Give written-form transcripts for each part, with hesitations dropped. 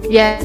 Yeah.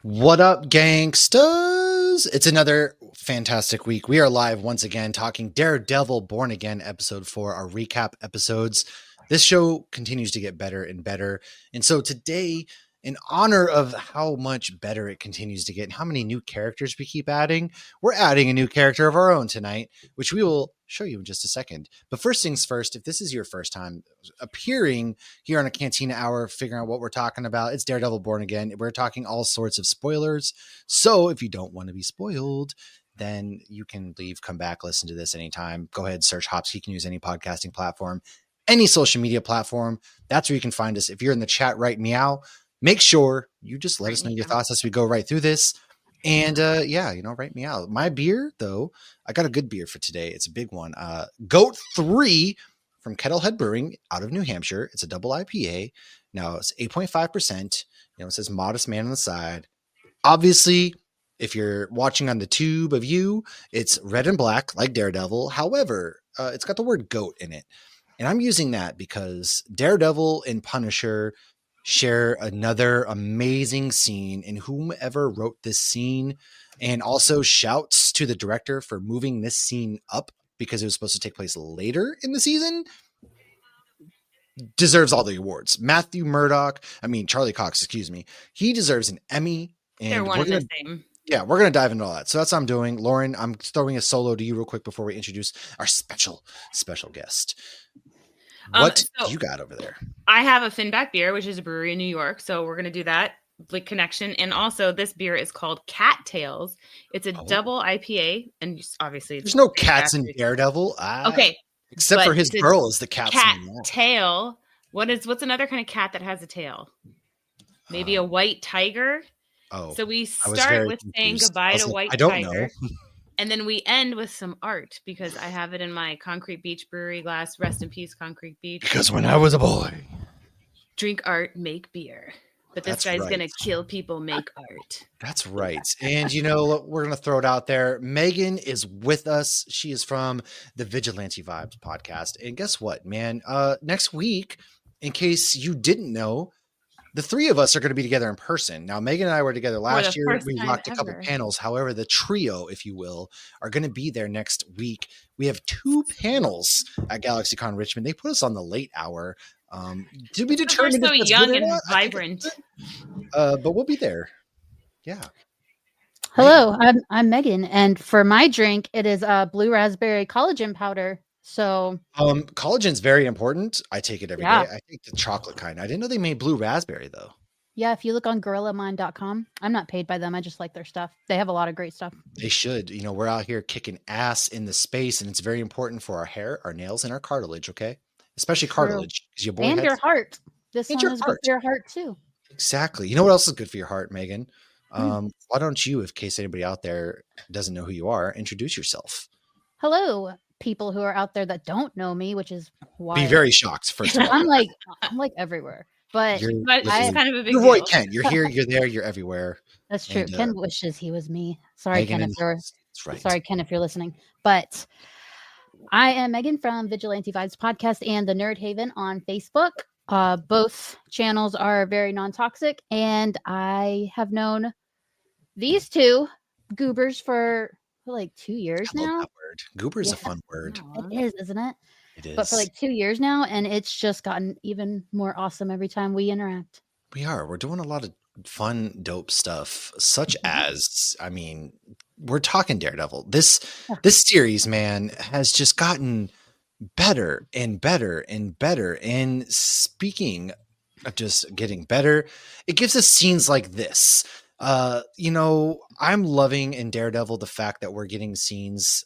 What up, gangsters? It's another fantastic week. We are live once again talking Daredevil Born Again episode 4, our recap episodes. This show continues to get better and better. And so today, in honor of how much better it continues to get and how many new characters we keep adding, we're adding a new character of our own tonight, which we will show you in just a second. But first things first, if this is your first time appearing here on a Cantina Hour, figuring out what we're talking about, it's Daredevil Born Again. We're talking all sorts of spoilers. So if you don't want to be spoiled, then you can leave, come back, listen to this anytime. Go ahead, search Hops. You can use any podcasting platform, any social media platform. That's where you can find us. If you're in the chat, write meow. Make sure you just let us know your thoughts as we go right through this. And write me out. My beer, though, I got a good beer for today. It's a big one. Goat 3 from Kettlehead Brewing out of New Hampshire. It's a double IPA. Now it's 8.5%. It says Modest Man on the side. Obviously, if you're watching on the tube of you, it's red and black like Daredevil. However, it's got the word goat in it. And I'm using that because Daredevil and Punisher share another amazing scene, and whomever wrote this scene, and also shouts to the director for moving this scene up because it was supposed to take place later in the season, deserves all the awards. Charlie Cox, he deserves an Emmy. And they're one and the same. Yeah, we're going to dive into all that. So that's what I'm doing. Lauren, I'm throwing a solo to you real quick before we introduce our special guest. What you got over there? I have a Finback beer, which is a brewery in New York. So we're going to do that connection. And also this beer is called Cattails. It's a double IPA. And obviously there's no cats in Daredevil. Okay. Except for his girl is the cat tail. What's another kind of cat that has a tail? Maybe a white tiger. Oh, so we start with saying goodbye to white tiger. I don't know. And then we end with some art because I have it in my Concrete Beach brewery glass. Rest in peace, Concrete Beach. Because when I was a boy. Drink art, make beer. But this guy's going to kill people, make art. That's right. And, we're going to throw it out there. Megan is with us. She is from the Vigilante Vibes podcast. And guess what, man? Next week, in case you didn't know, the three of us are going to be together in person. Now, Megan and I were together last year. We rocked a couple panels. However, the trio, if you will, are going to be there next week. We have 2 panels at Galaxy Con Richmond. They put us on the late hour. To be determined. We're so young and vibrant. But we'll be there. Yeah. Hello, I'm Megan, and for my drink, it is blue raspberry collagen powder. So collagen's very important. I take it every day. I take the chocolate kind. I didn't know they made blue raspberry though. Yeah, if you look on GorillaMind.com, I'm not paid by them. I just like their stuff. They have a lot of great stuff. They should. We're out here kicking ass in the space, and it's very important for our hair, our nails, and our cartilage. Okay, especially cartilage. And your heart. This one is good for your heart too. Exactly. You know what else is good for your heart, Megan? Why don't you, in case anybody out there doesn't know who you are, introduce yourself? Hello, people who are out there that don't know me, which is why be very shocked. First of all, I'm like everywhere, but it's kind of a big deal. Roy Kent, you're here, you're there, you're everywhere. That's true. And, Ken wishes he was me. Sorry, Ken, if you're listening. But I am Megan from Vigilante Vibes Podcast and the Nerd Haven on Facebook. Both channels are very non-toxic, and I have known these two goobers for like 2 years now. That word. Goober is a fun word. It is, isn't it? It is. But for like 2 years now, and it's just gotten even more awesome every time we interact. We are. We're doing a lot of fun, dope stuff, such as, I mean, we're talking Daredevil. This series, man, has just gotten better and better and better. And speaking of just getting better, it gives us scenes like this. I'm loving in Daredevil the fact that we're getting scenes.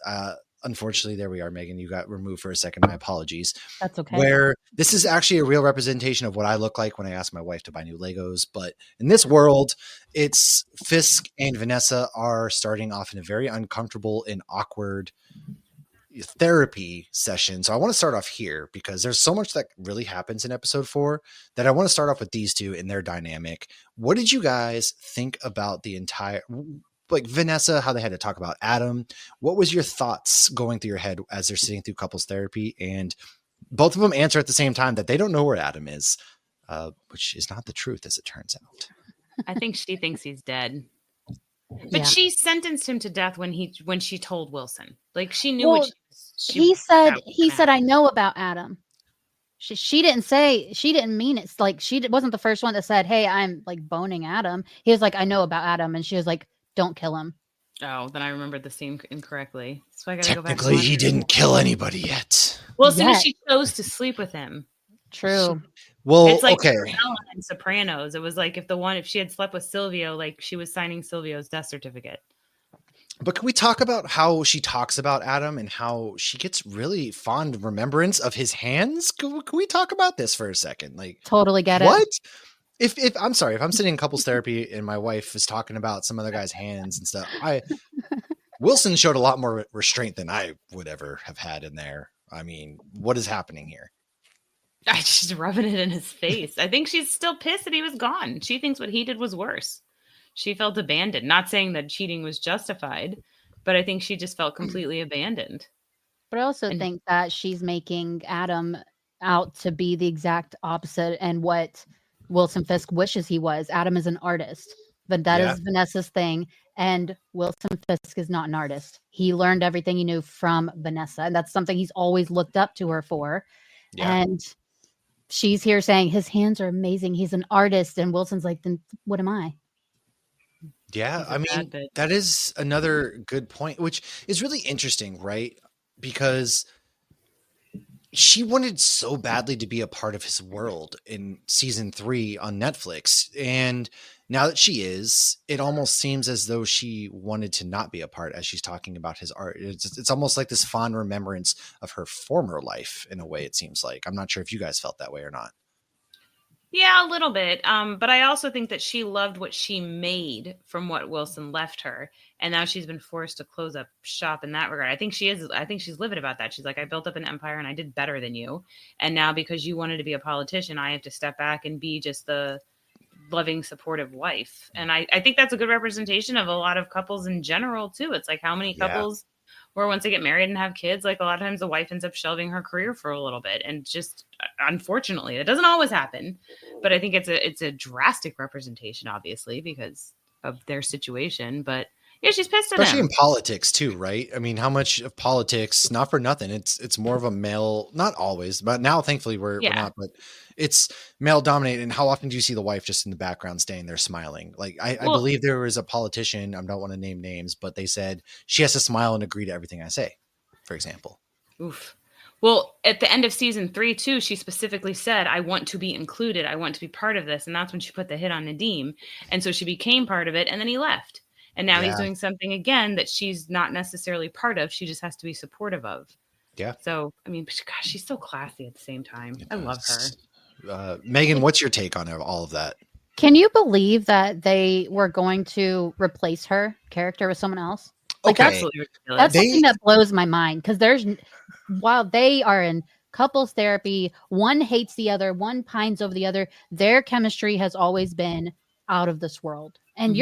Unfortunately, there we are, Megan. You got removed for a second. My apologies. That's okay. Where this is actually a real representation of what I look like when I ask my wife to buy new Legos. But in this world, it's Fisk and Vanessa are starting off in a very uncomfortable and awkward therapy session. So I want to start off here because there's so much that really happens in episode 4 that I want to start off with these two in their dynamic. What did you guys think about the entire, like Vanessa, how they had to talk about Adam? What was your thoughts going through your head as they're sitting through couples therapy? And both of them answer at the same time that they don't know where Adam is, which is not the truth, as it turns out. I think she thinks he's dead. But she sentenced him to death when she told Wilson. Like she knew what he said, I know about Adam. She didn't mean it. Like wasn't the first one that said, hey, I'm like boning Adam. He was like, I know about Adam. And she was like, don't kill him. Oh, then I remembered the scene incorrectly. So I gotta go back. Technically, he didn't kill anybody yet. Well, as soon as she chose to sleep with him. True. It's like Ellen in Sopranos. It was like if she had slept with Silvio, like she was signing Silvio's death certificate. But can we talk about how she talks about Adam and how she gets really fond remembrance of his hands? Can we talk about this for a second? Like, totally get it. What? If I'm sorry, if I'm sitting in couples therapy and my wife is talking about some other guy's hands and stuff, Wilson showed a lot more restraint than I would ever have had in there. I mean, what is happening here? I just rubbing it in his face. I think she's still pissed that he was gone. She thinks what he did was worse. She felt abandoned. Not saying that cheating was justified, but I think she just felt completely abandoned. But I also think that she's making Adam out to be the exact opposite and what Wilson Fisk wishes he was. Adam is an artist, but that is Vanessa's thing. And Wilson Fisk is not an artist. He learned everything he knew from Vanessa. And that's something he's always looked up to her for. Yeah. And she's here saying his hands are amazing. He's an artist. And Wilson's like, then what am I? Yeah, I mean, that is another good point, which is really interesting, right? Because she wanted so badly to be a part of his world in season 3 on Netflix. And now that she is, it almost seems as though she wanted to not be a part as she's talking about his art. It's almost like this fond remembrance of her former life in a way, it seems like. I'm not sure if you guys felt that way or not. Yeah, a little bit. But I also think that she loved what she made from what Wilson left her. And now she's been forced to close up shop in that regard. I think she's livid about that. She's like, I built up an empire and I did better than you. And now because you wanted to be a politician, I have to step back and be just the loving, supportive wife. And I think that's a good representation of a lot of couples in general, too. It's like how many couples where once they get married and have kids, like a lot of times the wife ends up shelving her career for a little bit. And just unfortunately, it doesn't always happen. But I think it's a drastic representation, obviously, because of their situation. But yeah, she's pissed at him. Especially in politics too, right? I mean, how much of politics, not for nothing, it's more of a male, not always, but now thankfully we're not, but it's male dominated. And how often do you see the wife just in the background staying there smiling? Like I believe there was a politician, I don't want to name names, but they said she has to smile and agree to everything I say, for example. Oof. Well, at the end of season 3 too, she specifically said, I want to be included. I want to be part of this. And that's when she put the hit on Nadeem. And so she became part of it. And then he left. And now he's doing something again that she's not necessarily part of. She just has to be supportive of. Yeah. So, I mean, gosh, she's so classy at the same time. I love her. Megan, what's your take on all of that? Can you believe that they were going to replace her character with someone else? Like that's something that blows my mind. Because while they are in couples therapy, one hates the other, one pines over the other. Their chemistry has always been out of this world. And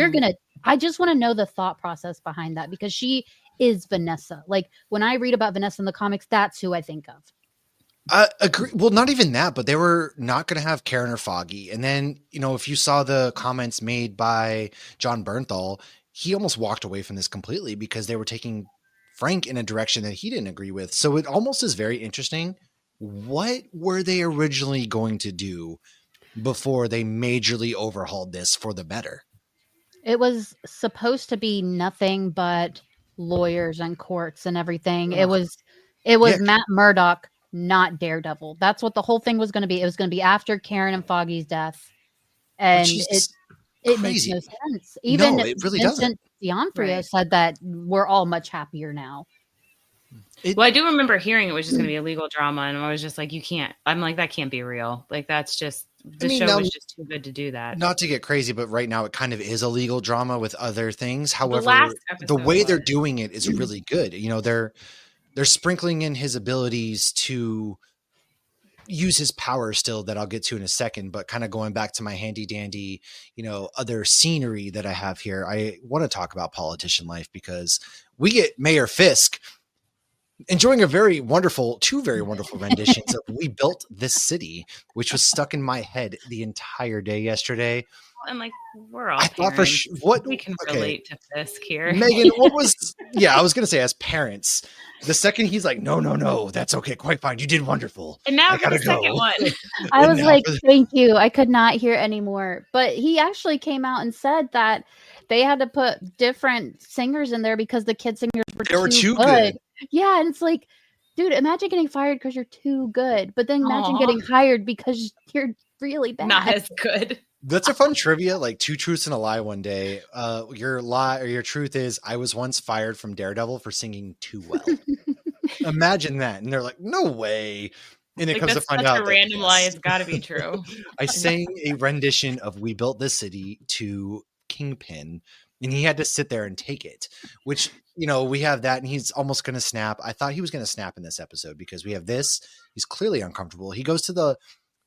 I just want to know the thought process behind that, because she is Vanessa. Like when I read about Vanessa in the comics, that's who I think of. I agree. Well, not even that, but they were not going to have Karen or Foggy. And then, if you saw the comments made by John Bernthal, he almost walked away from this completely because they were taking Frank in a direction that he didn't agree with. So it almost is very interesting. What were they originally going to do before they majorly overhauled this for the better. It was supposed to be nothing but lawyers and courts and everything. It was Matt Murdock, not Daredevil. That's what the whole thing was going to be. It was going to be after Karen and Foggy's death. And it makes no sense. Even it really Vincent D'Onofrio said that we're all much happier now. Well, I do remember hearing it was just going to be a legal drama, and I was just like, you can't. I'm like, that can't be real. Like, that's just show was just too good to do that. Not to get crazy, but right now it kind of is a legal drama with other things. However, the way they're doing it is really good. You know, they're sprinkling in his abilities to use his power still, that I'll get to in a second, but kind of going back to my handy dandy, other scenery that I have here. I want to talk about politician life because we get Mayor Fisk enjoying two very wonderful renditions of We Built This City, which was stuck in my head the entire day yesterday. And like, we're all we can relate to Fisk here. Megan, what was I was gonna say, as parents, the second he's like, no, that's okay, quite fine, you did wonderful. And now for the second one. I was like, thank you. I could not hear anymore. But he actually came out and said that they had to put different singers in there because the kid singers were too good. Yeah, and it's like, dude, imagine getting fired because you're too good, but then imagine getting hired because you're really bad. Not as good. That's a fun trivia, like 2 truths and a lie one day. Your lie or your truth is, I was once fired from Daredevil for singing too well. Imagine that. And they're like, no way. And it comes to find out. That's a random lie. It's got to be true. I sang a rendition of We Built This City to Kingpin, and he had to sit there and take it, which, we have that, and he's almost going to snap. I thought he was going to snap in this episode because we have this. He's clearly uncomfortable. He goes to the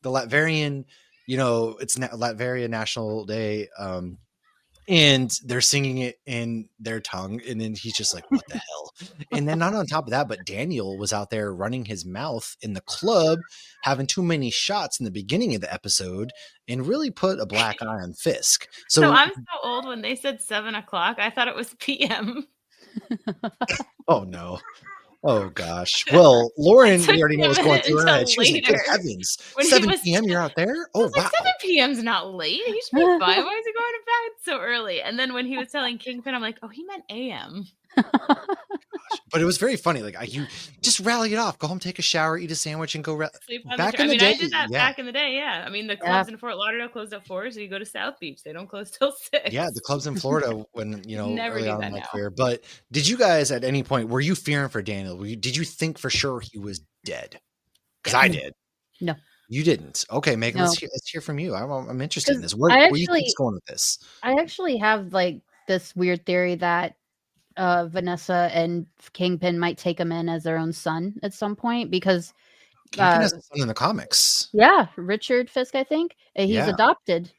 Latvian, it's Latveria National Day, and they're singing it in their tongue, and then he's just like, what the hell? And then not on top of that, but Daniel was out there running his mouth in the club, having too many shots in the beginning of the episode, and really put a black eye on Fisk. So I'm so old, when they said 7:00, I thought it was PM. Oh no. Oh gosh. Well, Lauren, we already know what's going through her head. She was like, good heavens. 7 p.m. you're out there? Oh, wow. 7 p.m.'s not late. He should be fine. Why is he going to bed so early? And then when he was telling Kingpin, I'm like, oh, he meant AM. But it was very funny. Like, you just rally it off. Go home, take a shower, eat a sandwich, and go sleep on back in the day. I did that back in the day. Yeah. I mean, the clubs in Fort Lauderdale closed at 4, so you go to South Beach. They don't close till 6. Yeah, the clubs in Florida when never early do on that in my now. career. But did you guys at any point, were you fearing for Daniel? Did you think for sure he was dead? Because I did. No. You didn't. Okay, Megan, let's hear from you. I'm interested in this. Where do you think it's going with this? I actually have like this weird theory that Vanessa and Kingpin might take him in as their own son at some point, because Kingpin has a son in the comics. Yeah, Richard Fisk, I think. He's adopted.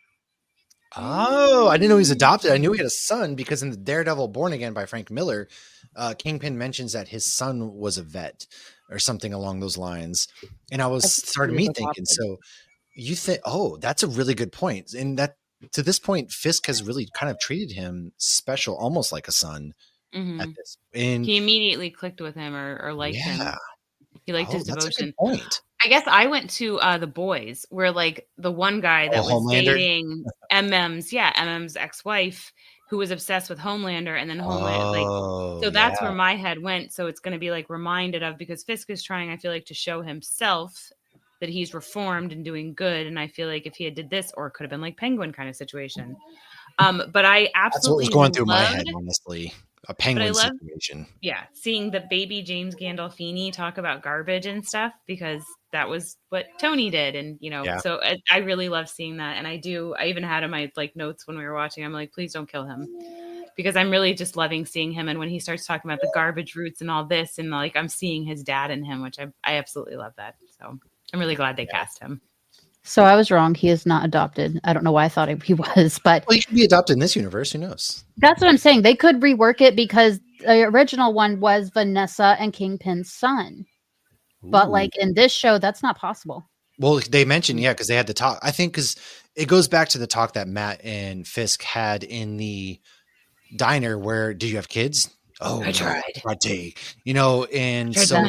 Oh, I didn't know he's adopted. I knew he had a son because in the Daredevil Born Again by Frank Miller, Kingpin mentions that his son was a vet or something along those lines. And I was started me thinking, so you think, oh, that's a really good point. And that to this point, Fisk has really kind of treated him special, almost like a son. Mm-hmm. At this. And he immediately clicked with him or liked him. He liked his devotion. That's a good point. I guess I went to The Boys, where like the one guy that was Homelander? dating MM's ex-wife, who was obsessed with Homelander, and then Homelander, so that's where my head went. So it's going to be like reminded of, because Fisk is trying, I feel like, to show himself that he's reformed and doing good. And I feel like if he had did this, or it could have been like Penguin kind of situation. But I absolutely that's what was going through my head, honestly. A Penguin situation. Yeah, seeing the baby James Gandolfini talk about garbage and stuff, because that was what Tony did, and so I really love seeing that. And I even had in my like notes when we were watching, I'm like, please don't kill him, because I'm really just loving seeing him. And when he starts talking about the garbage roots and all this, and like I'm seeing his dad in him, which I absolutely love that. So I'm really glad they cast him. So I was wrong. He is not adopted. I don't know why I thought he was, but he could be adopted in this universe. Who knows? That's what I'm saying. They could rework it, because the original one was Vanessa and Kingpin's son. Ooh. But like in this show, that's not possible. Well, they mentioned, because they had the talk. I think because it goes back to the talk that Matt and Fisk had in the diner where, do you have kids? Oh, I tried. And so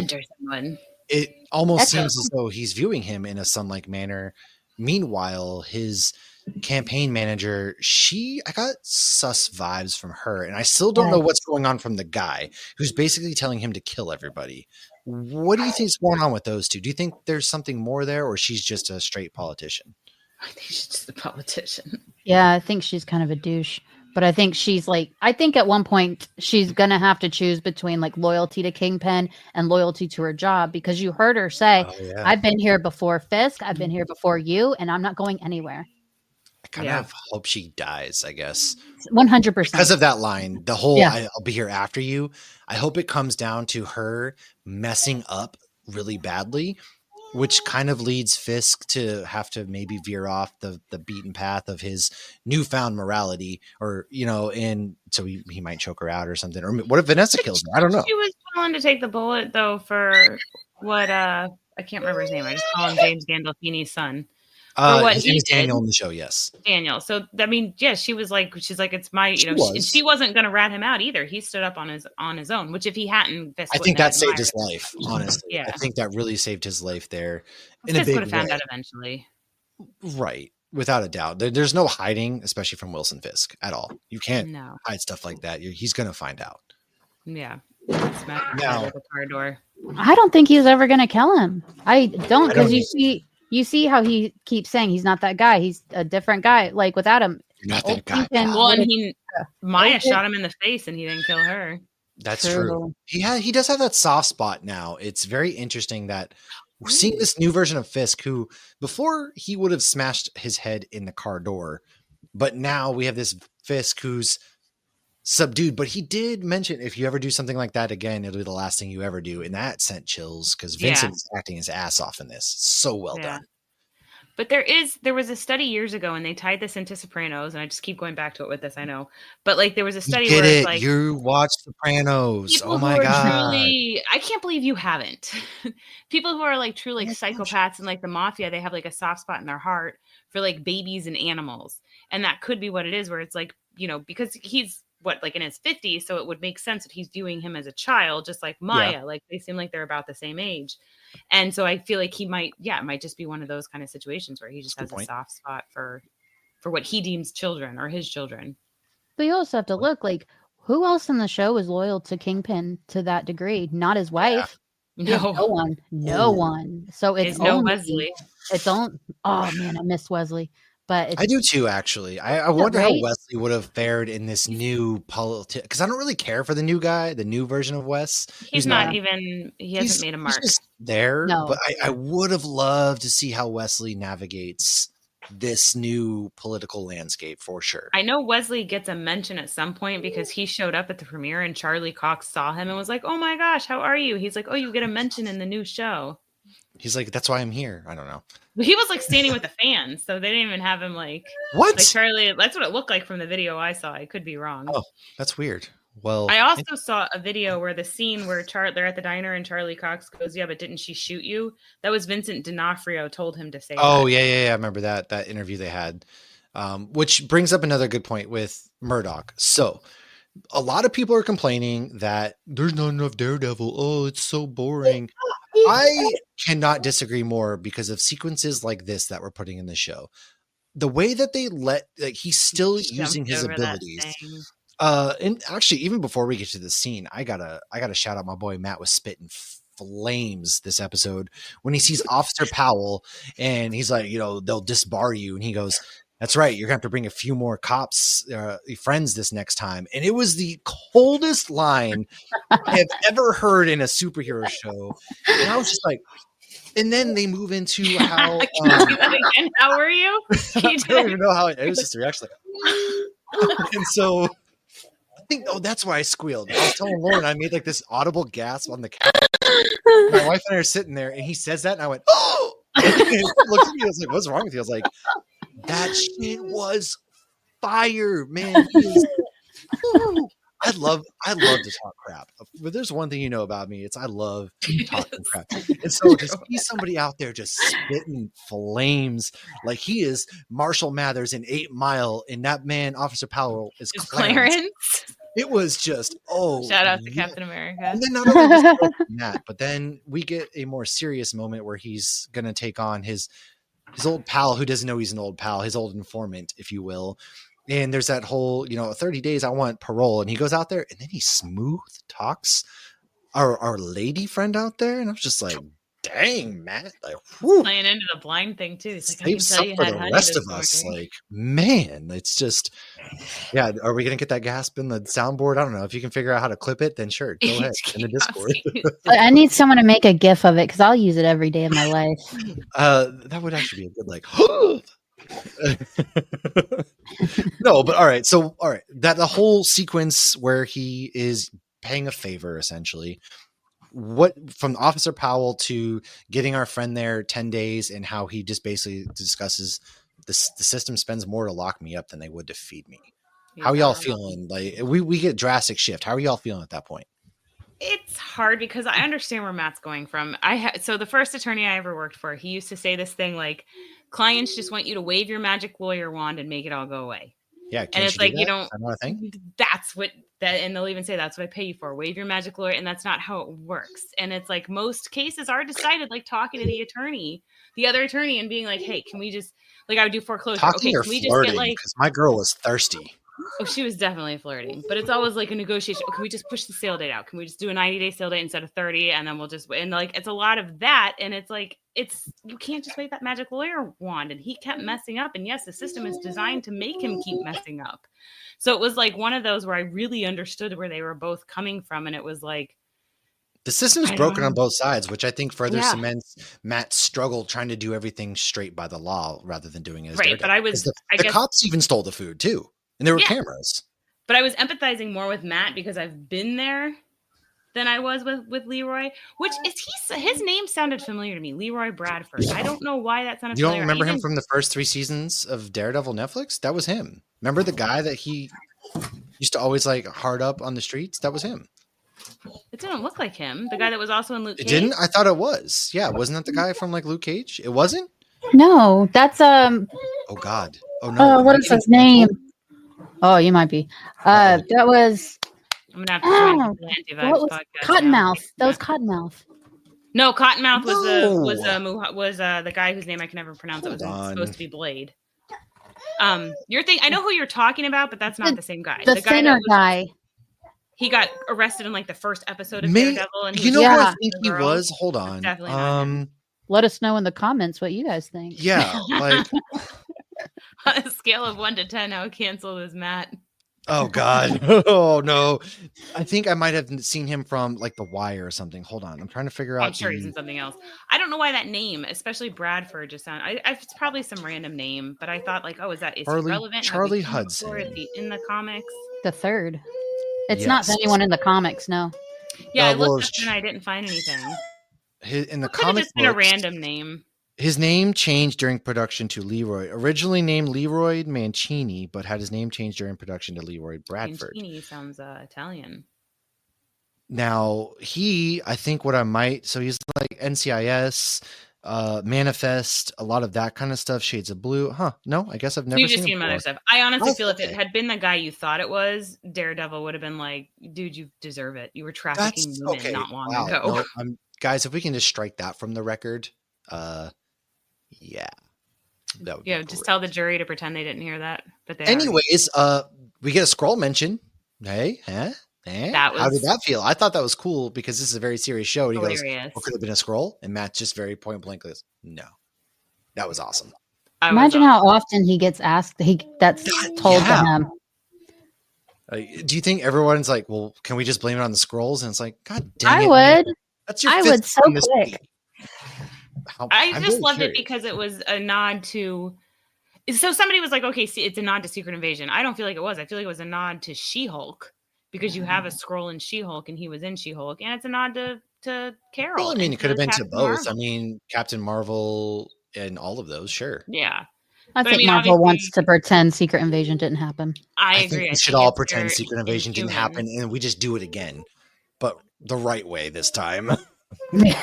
it almost seems as though he's viewing him in a son-like manner. Meanwhile, his campaign manager, I got sus vibes from her, and I still don't know what's going on from the guy who's basically telling him to kill everybody. What do you think is going on with those two? Do you think there's something more there, or she's just a straight politician? I think she's just a politician. Yeah, I think she's kind of a douche. But I think I think at one point she's going to have to choose between like loyalty to Kingpin and loyalty to her job, because you heard her say, I've been here before Fisk, I've been here before you, and I'm not going anywhere. I kind of hope she dies, I guess. 100%. Because of that line, the whole I'll be here after you. I hope it comes down to her messing up really badly, which kind of leads Fisk to have to maybe veer off the beaten path of his newfound morality, or, and so he might choke her out or something. Or what if Vanessa kills her? I don't know. She was willing to take the bullet, though, for what, I can't remember his name. I just call him James Gandolfini's son. His name is Daniel in the show, yes. Daniel. So, I mean, she's like, it's my, she wasn't going to rat him out either. He stood up on his own, which if he hadn't, I think that saved his life, honestly. I think that really saved his life there. Fisk would have found out eventually. Right. Without a doubt. There's no hiding, especially from Wilson Fisk at all. You can't hide stuff like that. He's going to find out. Yeah. Now, the car door. I don't think he's ever going to kill him. I don't, because you see how he keeps saying he's not that guy. He's a different guy. Like without him, you're not that guy. Well, and Maya shot him in the face, and he didn't kill her. That's true. He does have that soft spot now. It's very interesting that seeing this new version of Fisk, who before he would have smashed his head in the car door, but now we have this Fisk who's subdued. But he did mention, if you ever do something like that again, it'll be the last thing you ever do, and that sent chills because Vincent is acting his ass off in this. So well done. But there was a study years ago, and they tied this into Sopranos, and I just keep going back to it with this, I know. But like there was a study where it's like, you watch Sopranos. Oh my God. I can't believe you haven't. People who are like true like psychopaths and like the mafia, they have like a soft spot in their heart for like babies and animals. And that could be what it is, where it's like, because he's like in his 50s, so it would make sense that he's viewing him as a child, just like Maya. Like they seem like they're about the same age. And so I feel like he might just be one of those kind of situations where he just has a soft spot for what he deems children or his children. But you also have to look like who else in the show is loyal to Kingpin to that degree? Not his wife. No one. So it's no Wesley. It's on. Oh man, I miss Wesley. But I do too, actually. I wonder how Wesley would have fared in this new politics, because I don't really care for the new guy, the new version of Wes. He hasn't made a mark. He's just there, but I would have loved to see how Wesley navigates this new political landscape for sure. I know Wesley gets a mention at some point because he showed up at the premiere and Charlie Cox saw him and was like, "Oh my gosh, how are you?" He's like, "Oh, you get a mention in the new show." He's like, "That's why I'm here." I don't know. He was like standing with the fans, so they didn't even have him like what? Like Charlie, that's what it looked like from the video I saw. I could be wrong. Oh, that's weird. Well, I also saw a video where the scene where they're at the diner and Charlie Cox goes, "Yeah, but didn't she shoot you?" That was Vincent D'Onofrio told him to say. Oh, that. Yeah. I remember that interview they had, which brings up another good point with Murdoch. So a lot of people are complaining that there's not enough Daredevil. Oh, it's so boring. I cannot disagree more because of sequences like this that we're putting in the show. The way that they he's still using his abilities. And actually, even before we get to the scene, I gotta shout out my boy Matt was spitting flames this episode when he sees Officer Powell and he's like, they'll disbar you, and he goes, "That's right, you're gonna have to bring a few more cops, friends this next time." And it was the coldest line I have ever heard in a superhero show. And I was just like, and then they move into how. How were you? I don't even know how it was just a reaction. And so I think, that's why I squealed. I was telling Lauren I made like this audible gasp on the couch. My wife and I are sitting there, and he says that, and I went, "Oh!" And he looked at me. I was like, "What's wrong with you?" I was like, that shit was fire, man. I love to talk crap. But there's one thing about me, it's I love talking crap. And so to see somebody out there just spitting flames like he is Marshall Mathers in 8 Mile, and that man, Officer Powell, is Clarence. It was just, shout out to Captain America. And then not only just that, but then we get a more serious moment where he's going to take on his his old pal who doesn't know he's an old pal, his old informant, if you will. And there's that whole, 30 days, I want parole. And he goes out there and then he smooth talks our lady friend out there. And I was just like, dang, Matt. Like, whew. Playing into the blind thing too. He's like, I Save can tell some you for had the honey rest this of us. morning. Like, man, it's just, yeah. Are we going to get that gasp in the soundboard? I don't know. If you can figure out how to clip it, then sure. Go ahead in the Discord. I need someone to make a GIF of it because I'll use it every day of my life. That would actually be a good, like, no, but all right. So, all right. That the whole sequence where he is paying a favor, essentially, what from Officer Powell to getting our friend there 10 days and how he just basically discusses the system spends more to lock me up than they would to feed me. How are y'all feeling? Like we get drastic shift. How are y'all feeling at that point? It's hard because I understand where Matt's going from. So the first attorney I ever worked for, he used to say this thing like, clients just want you to wave your magic lawyer wand and make it all go away. Yeah, and it's like, thing? That's what that, and they'll even say, that's what I pay you for. Wave your magic lawyer. And that's not how it works. And it's like, most cases are decided, like talking to the other attorney and being like, hey, can we just, like I would do foreclosure. Talking or can we flirting? Just get like, because my girl was thirsty. Oh, she was definitely flirting, but it's always like a negotiation. Oh, can we just push the sale date out? Can we just do a 90-day sale date instead of 30? And then we'll just, and like, it's a lot of that. And it's like, you can't just wave that magic lawyer wand. And he kept messing up. And yes, the system is designed to make him keep messing up. So it was like one of those where I really understood where they were both coming from. And it was like, the system is broken on both sides, which I think further cements Matt's struggle trying to do everything straight by the law rather than doing it as right. But I was, the cops even stole the food too. And there were cameras. But I was empathizing more with Matt because I've been there than I was with Leroy, which is his name sounded familiar to me, Leroy Bradford. I don't know why that sounded familiar. You don't remember him from the first 3 seasons of Daredevil Netflix? That was him. Remember the guy that he used to always like hard up on the streets? That was him. It didn't look like him. The guy that was also in Luke Cage. It didn't? I thought it was. Yeah, wasn't that the guy from like Luke Cage? It wasn't? No, that's Oh God. Oh no. What is his name? Oh, you might be. That was. I'm gonna have to join the Vigilante podcast. Cottonmouth. That was Cottonmouth. No, Cottonmouth was the guy whose name I can never pronounce. It was supposed to be Blade. You're thinking, I know who you're talking about, but that's not the same guy. The thinner guy. He got arrested in like the first episode of Daredevil, and who I think he was? Hold on. Definitely not him. Let us know in the comments what you guys think. Yeah, like on a scale of 1 to 10, how canceled is Matt? Oh God. Oh no. I think I might have seen him from like The Wire or something. Hold on. I'm trying to figure out. I'm sure he's in something else. I don't know why that name, especially Bradford, just sound. It's probably some random name, but I thought like, oh, is he relevant? Charlie Hudson. Is he in the comics? The third. It's not anyone in the comics, no. Yeah, I looked up and I didn't find anything. In the comic just been a random name. His name changed during production to Leroy. Originally named Leroy Mancini, but had his name changed during production to Leroy Bradford. Mancini sounds Italian. Now, I think so he's like NCIS, Manifest, a lot of that kind of stuff, Shades of Blue. Huh, no, I guess I've never seen him other stuff. I honestly feel if it had been the guy you thought it was, Daredevil would have been like, dude, you deserve it. You were trafficking women not long ago. No, guys, if we can just strike that from the record, yeah. Just tell the jury to pretend they didn't hear that. But anyways, we get a scroll mention. Hey, huh? How did that feel? I thought that was cool because this is a very serious show. And he goes, "Well, could have been a scroll?" And Matt just very point blank goes, "No." That was awesome. Imagine how often he gets asked. That's told to him. Do you think everyone's like, "Well, can we just blame it on the scrolls?" And it's like, "God damn it!" I would. Man. That's your. I would so quick. I just loved it because it was a nod to. So somebody was like, "Okay, see, it's a nod to Secret Invasion." I don't feel like it was. I feel like it was a nod to She-Hulk because you have a scroll in She-Hulk and he was in She-Hulk, and it's a nod to Carol. Well, I mean, it could have been to both. Marvel. I mean, Captain Marvel and all of those, sure. Yeah. I think Marvel wants to pretend Secret Invasion didn't happen. I agree. Think we should all pretend Secret Invasion didn't happen, and we just do it again, but the right way this time. What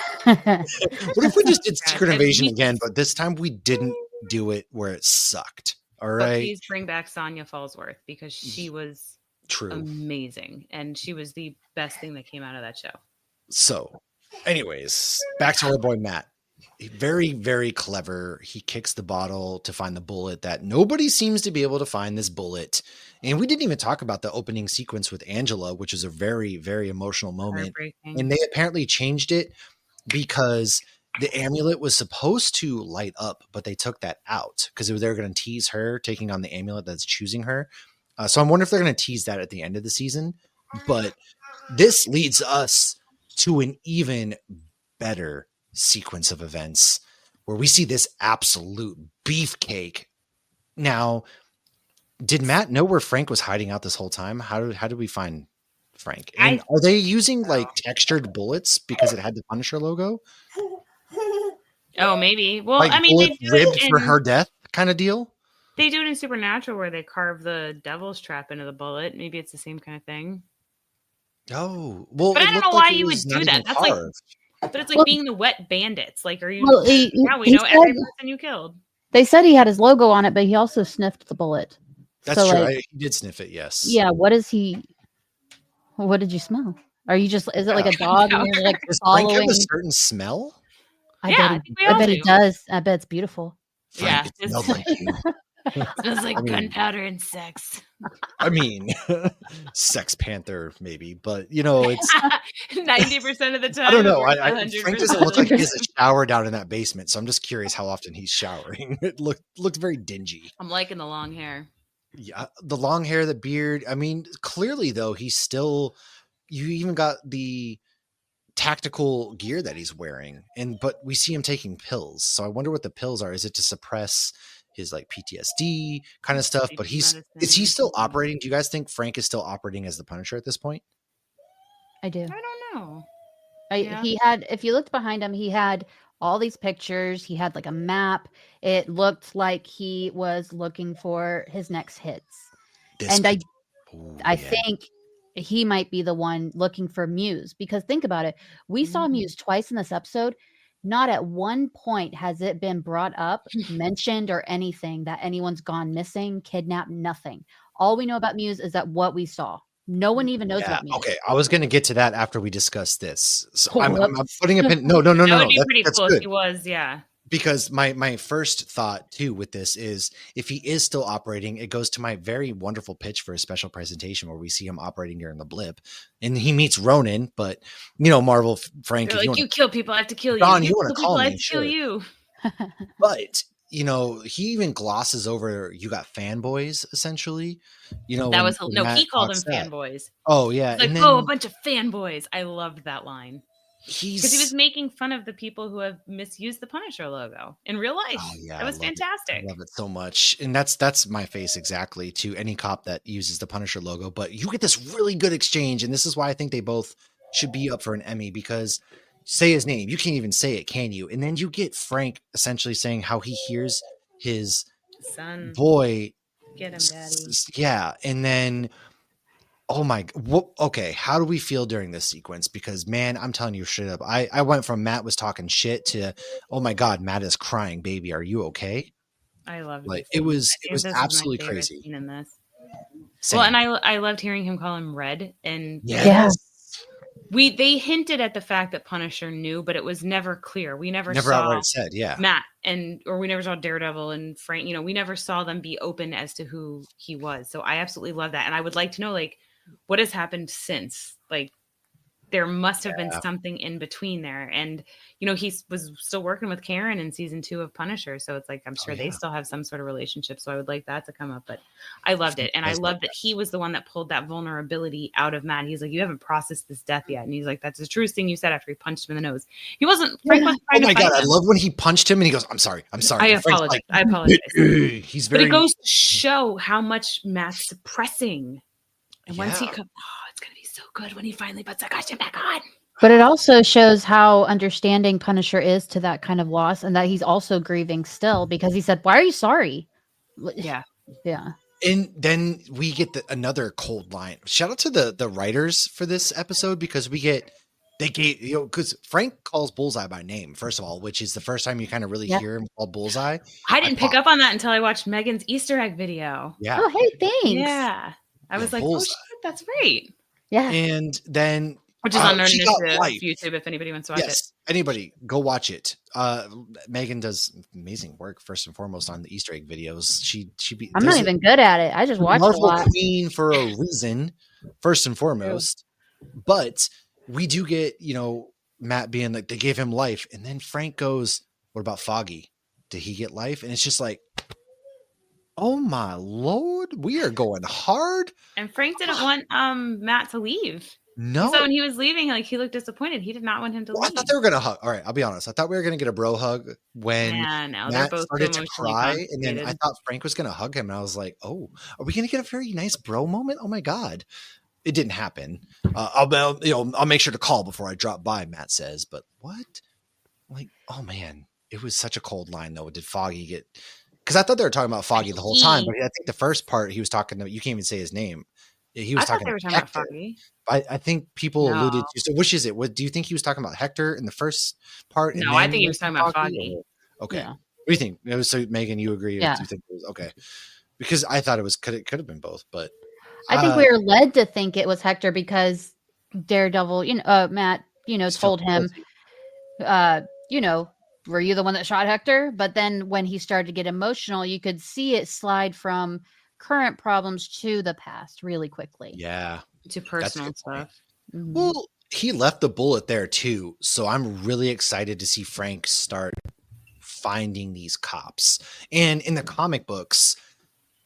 if we just did Secret Invasion again, but this time we didn't do it where it sucked? All right. But please bring back Sonya Fallsworth because she was amazing, and she was the best thing that came out of that show. So, anyways, back to our boy Matt. Very, very clever. He kicks the bottle to find the bullet that nobody seems to be able to find this bullet. And we didn't even talk about the opening sequence with Angela, which is a very, very emotional moment. And they apparently changed it because the amulet was supposed to light up, but they took that out because they were going to tease her taking on the amulet that's choosing her. So I'm wondering if they're going to tease that at the end of the season. But this leads us to an even better sequence of events where we see this absolute beefcake. Now, did Matt know where Frank was hiding out this whole time? How did we find Frank? And are they using like textured bullets because it had the Punisher logo? Oh, maybe. Well, like I mean, they ribbed for her death kind of deal. They do it in Supernatural where they carve the devil's trap into the bullet. Maybe it's the same kind of thing. Oh, well, but I don't know why you would do that. That's like, but it's like being the wet bandits. Like, are you? Well, now we know every person you killed. They said he had his logo on it, but he also sniffed the bullet. That's so, true. Like, he did sniff it. Yes. Yeah. What is he? What did you smell? Are you just? Is it like a dog? And you're like does Frank have a certain smell? I bet he does. I bet it's beautiful. Frank, it smells like you. It smells like gunpowder and sex. I mean, Sex Panther, maybe, but you know, it's 90% of the time. I don't know. Frank doesn't look like he has a shower down in that basement, so I'm just curious how often he's showering. It looked very dingy. I'm liking the long hair. Yeah, the long hair, the beard. I mean, clearly though, he's still. You even got the tactical gear that he's wearing, but we see him taking pills. So I wonder what the pills are. Is it to suppress his like PTSD kind of stuff? But is he still operating? Do you guys think Frank is still operating as the Punisher at this point? I do. I don't know. He had, if you looked behind him, he had all these pictures. He had like a map. It looked like he was looking for his next hits. I think he might be the one looking for Muse, because think about it. We saw Muse twice in this episode. Not at one point has it been brought up, mentioned, or anything that anyone's gone missing, kidnapped, nothing. All we know about Muse is that what we saw. No one even knows about Muse. Okay, I was going to get to that after we discuss this. So I'm putting a pin. No. That would be pretty cool if he was, yeah. Because my first thought too with this is if he is still operating, it goes to my very wonderful pitch for a special presentation where we see him operating during the blip, and he meets Ronan. But you know, Marvel Frank, if you kill people, I have to kill you. Don, you want to call me? I have to kill you. But you know, he even glosses over. You got fanboys, essentially. You know, that was he called them fanboys. Oh yeah, like a bunch of fanboys. I loved that line. Because he was making fun of the people who have misused the Punisher logo in real life. Oh, yeah, that was fantastic. I love it so much. And that's my face exactly to any cop that uses the Punisher logo. But you get this really good exchange. And this is why I think they both should be up for an Emmy, because say his name. You can't even say it, can you? And then you get Frank essentially saying how he hears his son boy. Get him, daddy. Yeah. And then... oh my, okay. How do we feel during this sequence? Because man, I'm telling you straight up, I went from Matt was talking shit to, oh my God, Matt is crying, baby. Are you okay? I love it. Like it was absolutely crazy. In this. Well, and I loved hearing him call him Red. And yes. They hinted at the fact that Punisher knew, but it was never clear. We never saw outright said, Matt or we never saw Daredevil and Frank. You know, we never saw them be open as to who he was. So I absolutely love that. And I would like to know, like, what has happened since? Like, there must have been something in between there. And, you know, he was still working with Karen in season 2 of Punisher. So it's like, I'm sure they still have some sort of relationship. So I would like that to come up. But I loved it. And I loved that he was the one that pulled that vulnerability out of Matt. He's like, you haven't processed this death yet. And he's like, that's the truest thing you said after he punched him in the nose. Frank wasn't trying to fight him. I love when he punched him and he goes, I'm sorry. I apologize. He's very... But it goes to show how much Matt's suppressing. And once he comes, it's going to be so good when he finally puts that costume back on. But it also shows how understanding Punisher is to that kind of loss, and that he's also grieving still, because he said, why are you sorry? Yeah. Yeah. And then we get another cold line. Shout out to the writers for this episode, because because Frank calls Bullseye by name, first of all, which is the first time you kind of really hear him called Bullseye. I didn't pick up on that until I watched Megan's Easter egg video. Yeah. Oh, hey, thanks. Yeah. I was like, Bullseye. Oh shit, that's right. Yeah. And then Which is on YouTube if anybody wants to watch it. Yes, anybody, go watch it. Megan does amazing work, first and foremost, on the Easter egg videos. I'm not even good at it. I just watch a lot. Queen for a reason, first and foremost. But we do get, Matt being like, they gave him life. And then Frank goes, what about Foggy? Did he get life? And it's just like, oh my Lord, we are going hard. And Frank didn't want Matt to leave. No. So when he was leaving, he looked disappointed. He did not want him to leave. I thought they were going to hug. All right, I'll be honest. I thought we were going to get a bro hug when Matt started to cry. And then I thought Frank was going to hug him. And I was like, oh, are we going to get a very nice bro moment? Oh my God. It didn't happen. I'll make sure to call before I drop by, Matt says. But what? Like, oh man, it was such a cold line though. Did Foggy get... Because I thought they were talking about Foggy the whole time. But I think the first part he was talking to... You can't even say his name. He was talking about Foggy. I think people alluded to. So which is it? What do you think he was talking about? Hector in the first part? No, I think he was talking about Foggy. Okay. Yeah. What do you think? So Megan, you agree? Yeah. Do you think it was okay? Because I thought it could have been both, but I think we were led to think it was Hector because Daredevil, Matt, told him, were you the one that shot Hector? But then when he started to get emotional, you could see it slide from current problems to the past really quickly. Yeah. To personal stuff. Mm-hmm. Well, he left the bullet there too. So I'm really excited to see Frank start finding these cops. And in the comic books,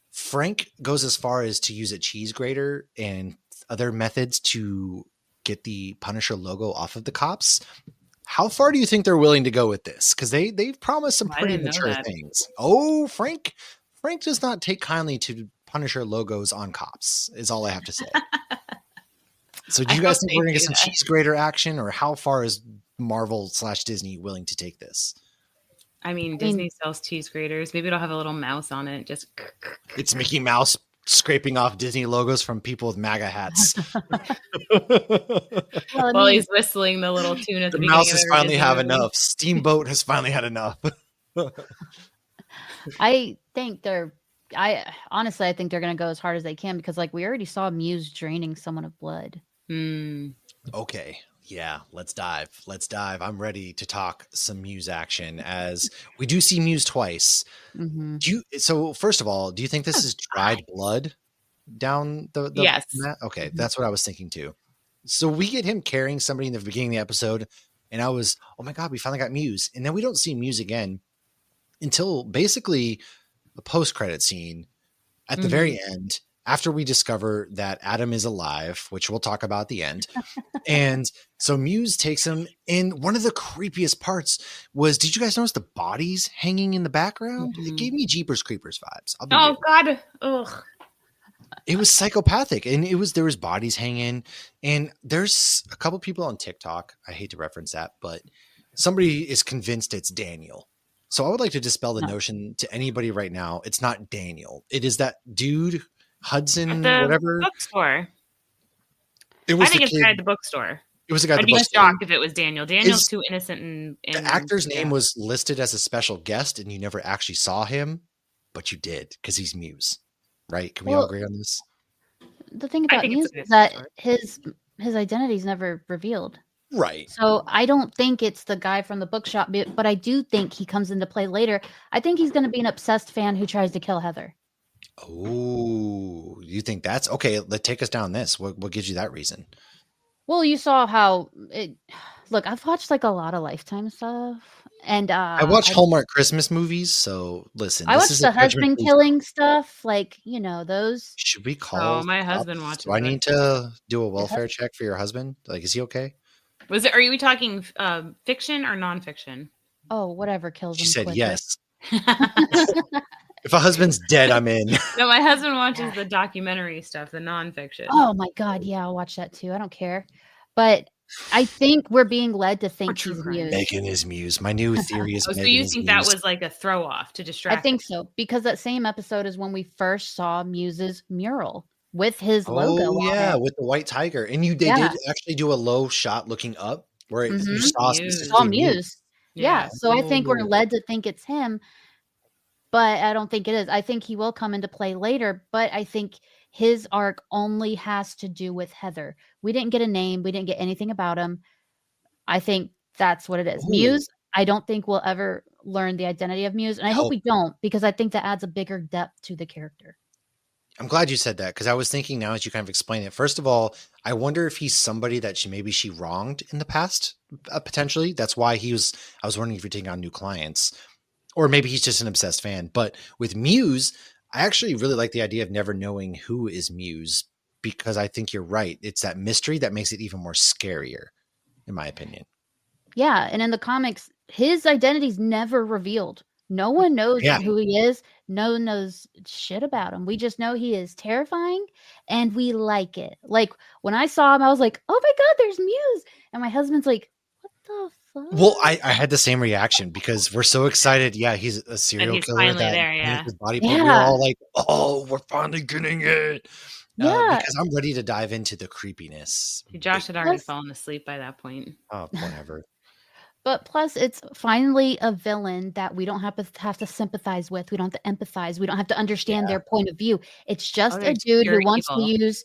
Frank goes as far as to use a cheese grater and other methods to get the Punisher logo off of the cops. How far do you think they're willing to go with this? Because they've promised some pretty mature things. Oh, Frank does not take kindly to Punisher logos on cops, is all I have to say. So do you guys think we're going to get some cheese grater action, or how far is Marvel/Disney willing to take this? I mean, Disney sells cheese graters. Maybe it'll have a little mouse on it. Just it's Mickey Mouse scraping off Disney logos from people with MAGA hats. While he's whistling the little tune at the beginning. Mouse has finally had enough. Steamboat has finally had enough. I think honestly, I think they're going to go as hard as they can because we already saw Muse draining someone of blood. Okay. Yeah, let's dive. I'm ready to talk some Muse action as we do see Muse twice. Mm-hmm. So first of all, do you think this is dried blood down the yes. mat? Okay, that's what I was thinking too. So we get him carrying somebody in the beginning of the episode, and I was, oh my God, we finally got Muse. And then we don't see Muse again until basically the post-credit scene at the very end, after we discover that Adam is alive, which we'll talk about at the end. And so Muse takes him, and one of the creepiest parts was, did you guys notice the bodies hanging in the background? It gave me Jeepers Creepers vibes. Oh God. Ugh. It was psychopathic, and there was bodies hanging, and there's a couple people on TikTok. I hate to reference that, but somebody is convinced it's Daniel. So I would like to dispel the notion to anybody right now. It's not Daniel. It is that dude, Hudson, whatever. Bookstore. I think it's the guy at the bookstore. It was the guy at the bookstore. I'd be shocked if it was Daniel. Daniel's too innocent. The actor's name was listed as a special guest, and you never actually saw him, but you did because he's Muse, right? Can we all agree on this? The thing about Muse is that his identity is never revealed. Right. So I don't think it's the guy from the bookshop, but I do think he comes into play later. I think he's going to be an obsessed fan who tries to kill Heather. Oh, you think that's okay? Let's take us down this. What gives you that reason? Well, you saw how it. Look, I've watched a lot of Lifetime stuff, and I watched Hallmark Christmas movies. So listen, I watched the husband killing stuff, those. Should we call? Oh, my husband watches. Do I need to do a welfare check for your husband? Is he okay? Are you talking fiction or nonfiction? Oh, whatever kills him. She said yes. If a husband's dead, I'm in. No, my husband watches the documentary stuff, the nonfiction. Oh my God, yeah, I'll watch that too. I don't care, but I think we're being led to think he's Muse. Megan is Muse. My new theory is. So you think that was like a throw off to distract? I think so because that same episode is when we first saw Muse's mural with his logo. Oh yeah, with the white tiger, and they did actually do a low shot looking up where you saw Muse. Yeah, so I think we're led to think it's him. But I don't think it is. I think he will come into play later, but I think his arc only has to do with Heather. We didn't get a name. We didn't get anything about him. I think that's what it is. Ooh. Muse, I don't think we'll ever learn the identity of Muse. And I hope we don't, because I think that adds a bigger depth to the character. I'm glad you said that, because I was thinking now as you kind of explain it. First of all, I wonder if he's somebody that she wronged in the past, potentially. That's why I was wondering if you're taking on new clients, or maybe he's just an obsessed fan. But with Muse, I actually really like the idea of never knowing who is Muse, because I think you're right. It's that mystery that makes it even more scarier, in my opinion. Yeah. And in the comics, his identity's never revealed. No one knows who he is. No one knows shit about him. We just know he is terrifying and we like it. Like when I saw him, I was like, oh my God, there's Muse. And my husband's like, what the fuck? Well, I had the same reaction because we're so excited. Yeah, he's a serial killer. Finally there, his body part. We're all like, oh, we're finally getting it. Yeah. Because I'm ready to dive into the creepiness. Josh had already fallen asleep by that point. Oh, whatever. But plus, it's finally a villain that we don't have to sympathize with. We don't have to empathize. We don't have to understand their point of view. It's just a dude who wants to use,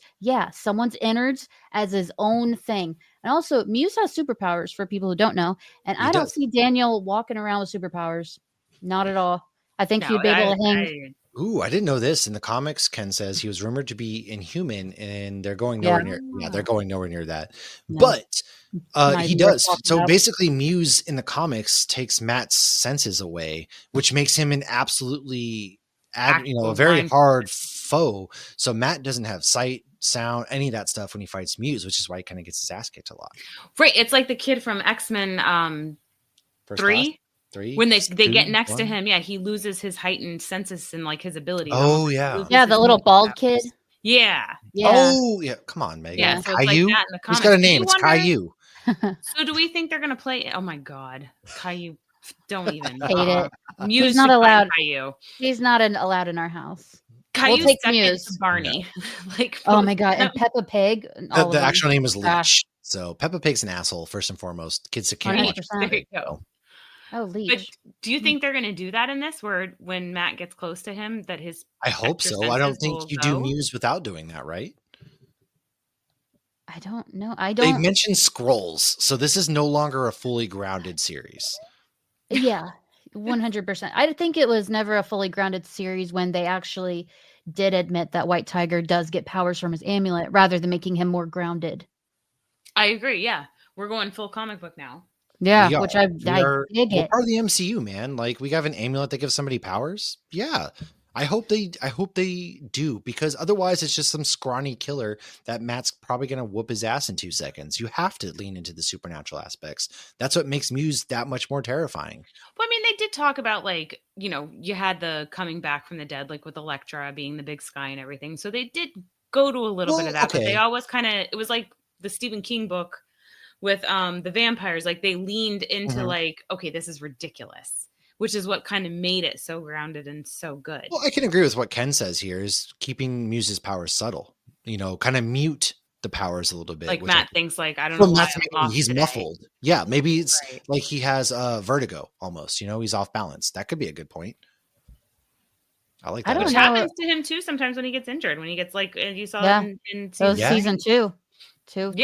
someone's innards as his own thing. And also, Muse has superpowers for people who don't know. And I don't see Daniel walking around with superpowers. Not at all. I think he'd be able to hang. Ooh, I didn't know this. In the comics, Ken says he was rumored to be Inhuman, and they're going nowhere near. Yeah, they're going nowhere near that. No. But he does. So basically, Muse in the comics takes Matt's senses away, which makes him an absolutely, a very hard foe. So Matt doesn't have sight, sound, any of that stuff when he fights Muse, which is why he kind of gets his ass kicked a lot. Right. It's like the kid from X-Men 3. When they get next to him, he loses his heightened senses and like his abilities. Oh yeah, the little bald kid. Yeah. Oh yeah, come on, Megan. Yeah, so it's like that in the comics. He's got a name. It's Caillou. So do we think they're gonna play? Oh my God, Caillou! Don't even hate it. Muse he's not allowed. Caillou. He's not allowed in our house. Caillou's we'll take Muse. Barney. Like, oh my God, and Peppa Pig. The actual name is Leech. So Peppa Pig's an asshole first and foremost. Kids that can't watch. There you go. Oh, Leech. But do you think they're going to do that in this, where when Matt gets close to him, that his? I hope so. I don't think you do Muse without doing that, right? I don't know. They mentioned scrolls, so this is no longer a fully grounded series. Yeah, 100%. I think it was never a fully grounded series when they actually did admit that White Tiger does get powers from his amulet, rather than making him more grounded. I agree. Yeah, we're going full comic book now. Yeah, which I dig it. We're part of the MCU, man. Like, we have an amulet that gives somebody powers. Yeah, I hope they do, because otherwise it's just some scrawny killer that Matt's probably going to whoop his ass in 2 seconds. You have to lean into the supernatural aspects. That's what makes Muse that much more terrifying. Well, I mean, they did talk about, like, you had the coming back from the dead, like with Elektra being the big sky and everything. So they did go to a little bit of that, but they always it was like the Stephen King book with the vampires. Like, they leaned into like, okay, this is ridiculous, which is what kind of made it so grounded and so good. Well, I can agree with what Ken says here, is keeping Muse's powers subtle, kind of mute the powers a little bit. Like Matt thinks, like, I don't know why he's muffled. Yeah, maybe it's like he has vertigo almost, he's off balance. That could be a good point. I like that. Which happens to him too sometimes when he gets injured, when he gets, like, you saw in season 2. 2, 3.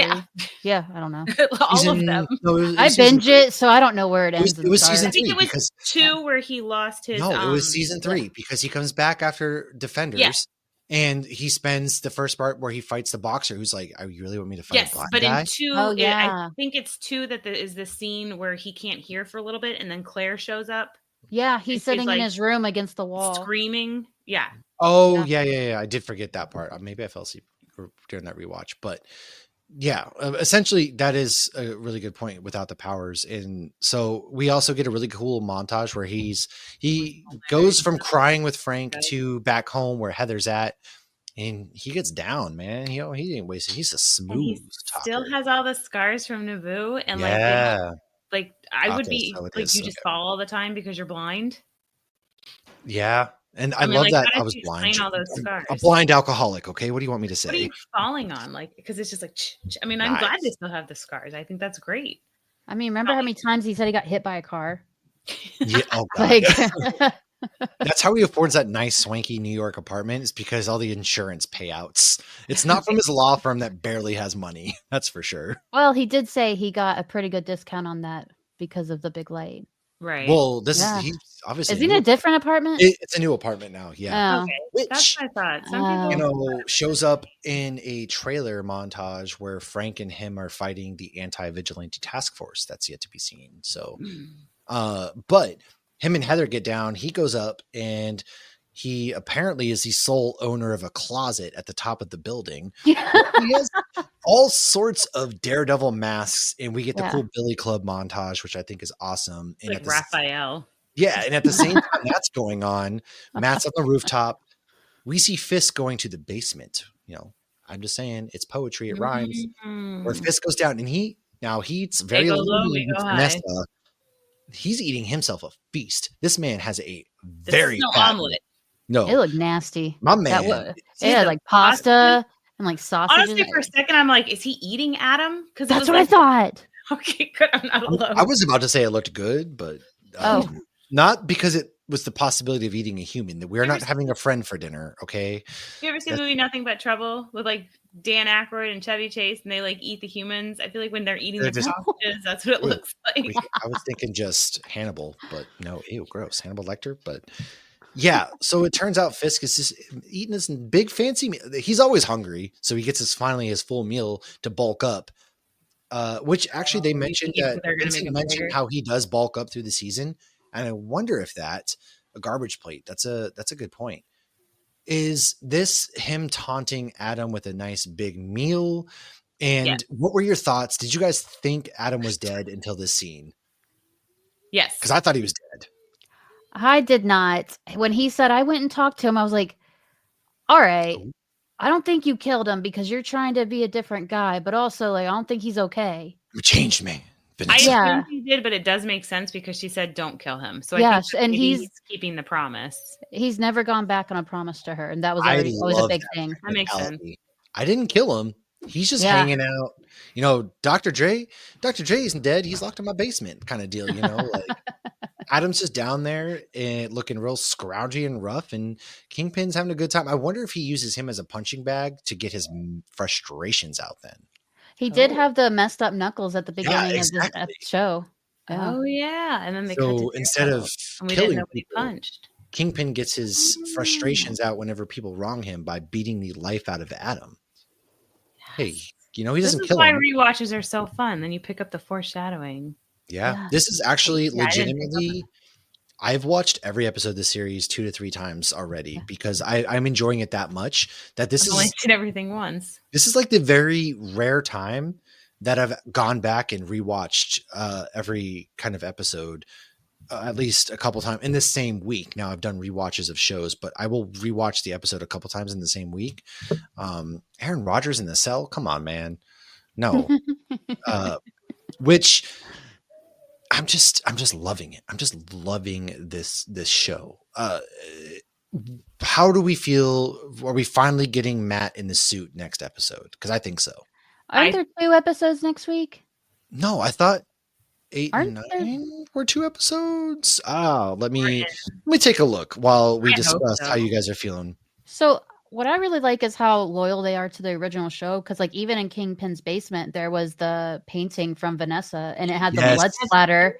Yeah, I don't know. All of them. No, I binge it, so I don't know where it ends. It was season 3. I think it was 2 where he lost his. No, it was season 3 because he comes back after Defenders, and he spends the first part where he fights the boxer who's like, "Oh, you really want me to fight a blind guy?" In 2, I think it's 2 that is the scene where he can't hear for a little bit, and then Claire shows up. Yeah, he's sitting in his room against the wall, screaming. Yeah. Oh yeah. I did forget that part. Maybe I fell asleep during that rewatch, but. Yeah, essentially that is a really good point without the powers. And so we also get a really cool montage where he goes from crying with Frank to back home where Heather's at, and he gets down, man. He didn't waste it. He's a smooth talker. Still has all the scars from Naboo, and like I would be like, you just fall all the time because you're blind. Yeah. And I love that I was blind. All those scars. A blind alcoholic. Okay, what do you want me to say? What are you falling on? Like, because it's just like, I mean, I'm glad they still have the scars. I think that's great. I mean, remember how many times he said he got hit by a car? Yeah. Oh God. That's how he affords that nice, swanky New York apartment, is because all the insurance payouts. It's not from his law firm that barely has money. That's for sure. Well, he did say he got a pretty good discount on that because of the big light. Right. Well, he's obviously. Is he in a different apartment? It's a new apartment now. Yeah. Oh. Okay. Which, that's what I thought. Some people, shows up in a trailer montage where Frank and him are fighting the anti-vigilante task force. That's yet to be seen. So, but him and Heather get down. He goes up and he apparently is the sole owner of a closet at the top of the building. He has all sorts of Daredevil masks, and we get the cool Billy Club montage, which I think is awesome. And like Raphael. Yeah, and at the same time that's going on, Matt's on the rooftop. We see Fisk going to the basement. I'm just saying, it's poetry, it rhymes. Where Fisk goes down, and he eats very low. He's eating himself a feast. This man has a very omelet. No, it looked nasty. My man, it had like pasta and like sausage. Honestly, for a second, I'm like, is he eating Adam? Because that's what I thought. Okay, good. I'm not alone. I was about to say it looked good, but not because it was the possibility of eating a human. That we're not having a friend for dinner. Okay. You ever seen the movie Nothing But Trouble with like Dan Aykroyd and Chevy Chase, and they like eat the humans? I feel like when they're eating the sausages, that's what it looks like. I was thinking just Hannibal, but no, ew, gross. Hannibal Lecter, but. Yeah, so it turns out Fisk is just eating this big fancy meal. He's always hungry, so he gets finally his full meal to bulk up. Which actually they mentioned mentioned how he does bulk up through the season, and I wonder if that's a garbage plate. That's a good point. Is this him taunting Adam with a nice big meal? And what were your thoughts? Did you guys think Adam was dead until this scene? Yes, because I thought he was dead. I did not. When he said I went and talked to him, I was like, all right, I don't think you killed him because you're trying to be a different guy, but also like I don't think he's okay. You changed me. I think he did, but it does make sense because she said don't kill him. So I think and he's keeping the promise. He's never gone back on a promise to her, and that was always a big thing. That makes sense. I didn't kill him. He's just hanging out. Dr. Dre isn't dead. He's locked in my basement kind of deal, like Adam's just down there and looking real scroungy and rough, and Kingpin's having a good time. I wonder if he uses him as a punching bag to get his frustrations out then. He did have the messed up knuckles at the beginning of the show. Oh, yeah. And then they instead of killing people, Kingpin gets his frustrations out whenever people wrong him by beating the life out of Adam. Hey, he doesn't kill him. This is why rewatches are so fun. Then you pick up the foreshadowing. Yeah, this is actually legitimately. I've watched every episode of the series 2 to 3 times already because I'm enjoying it that much that I've only seen everything once. This is like the very rare time that I've gone back and rewatched every kind of episode at least a couple times in the same week. Now I've done rewatches of shows, but I will rewatch the episode a couple times in the same week. Aaron Rodgers in the cell. Come on, man. No, which I'm just loving it. I'm just loving this show. How do we feel? Are we finally getting Matt in the suit next episode? Because I think so. Aren't there 2 episodes next week? No, I thought 8 and 9 were 2 episodes. Let me take a look while we discuss how you guys are feeling. So what I really like is how loyal they are to the original show. Because like even in Kingpin's basement, there was the painting from Vanessa, and it had the blood splatter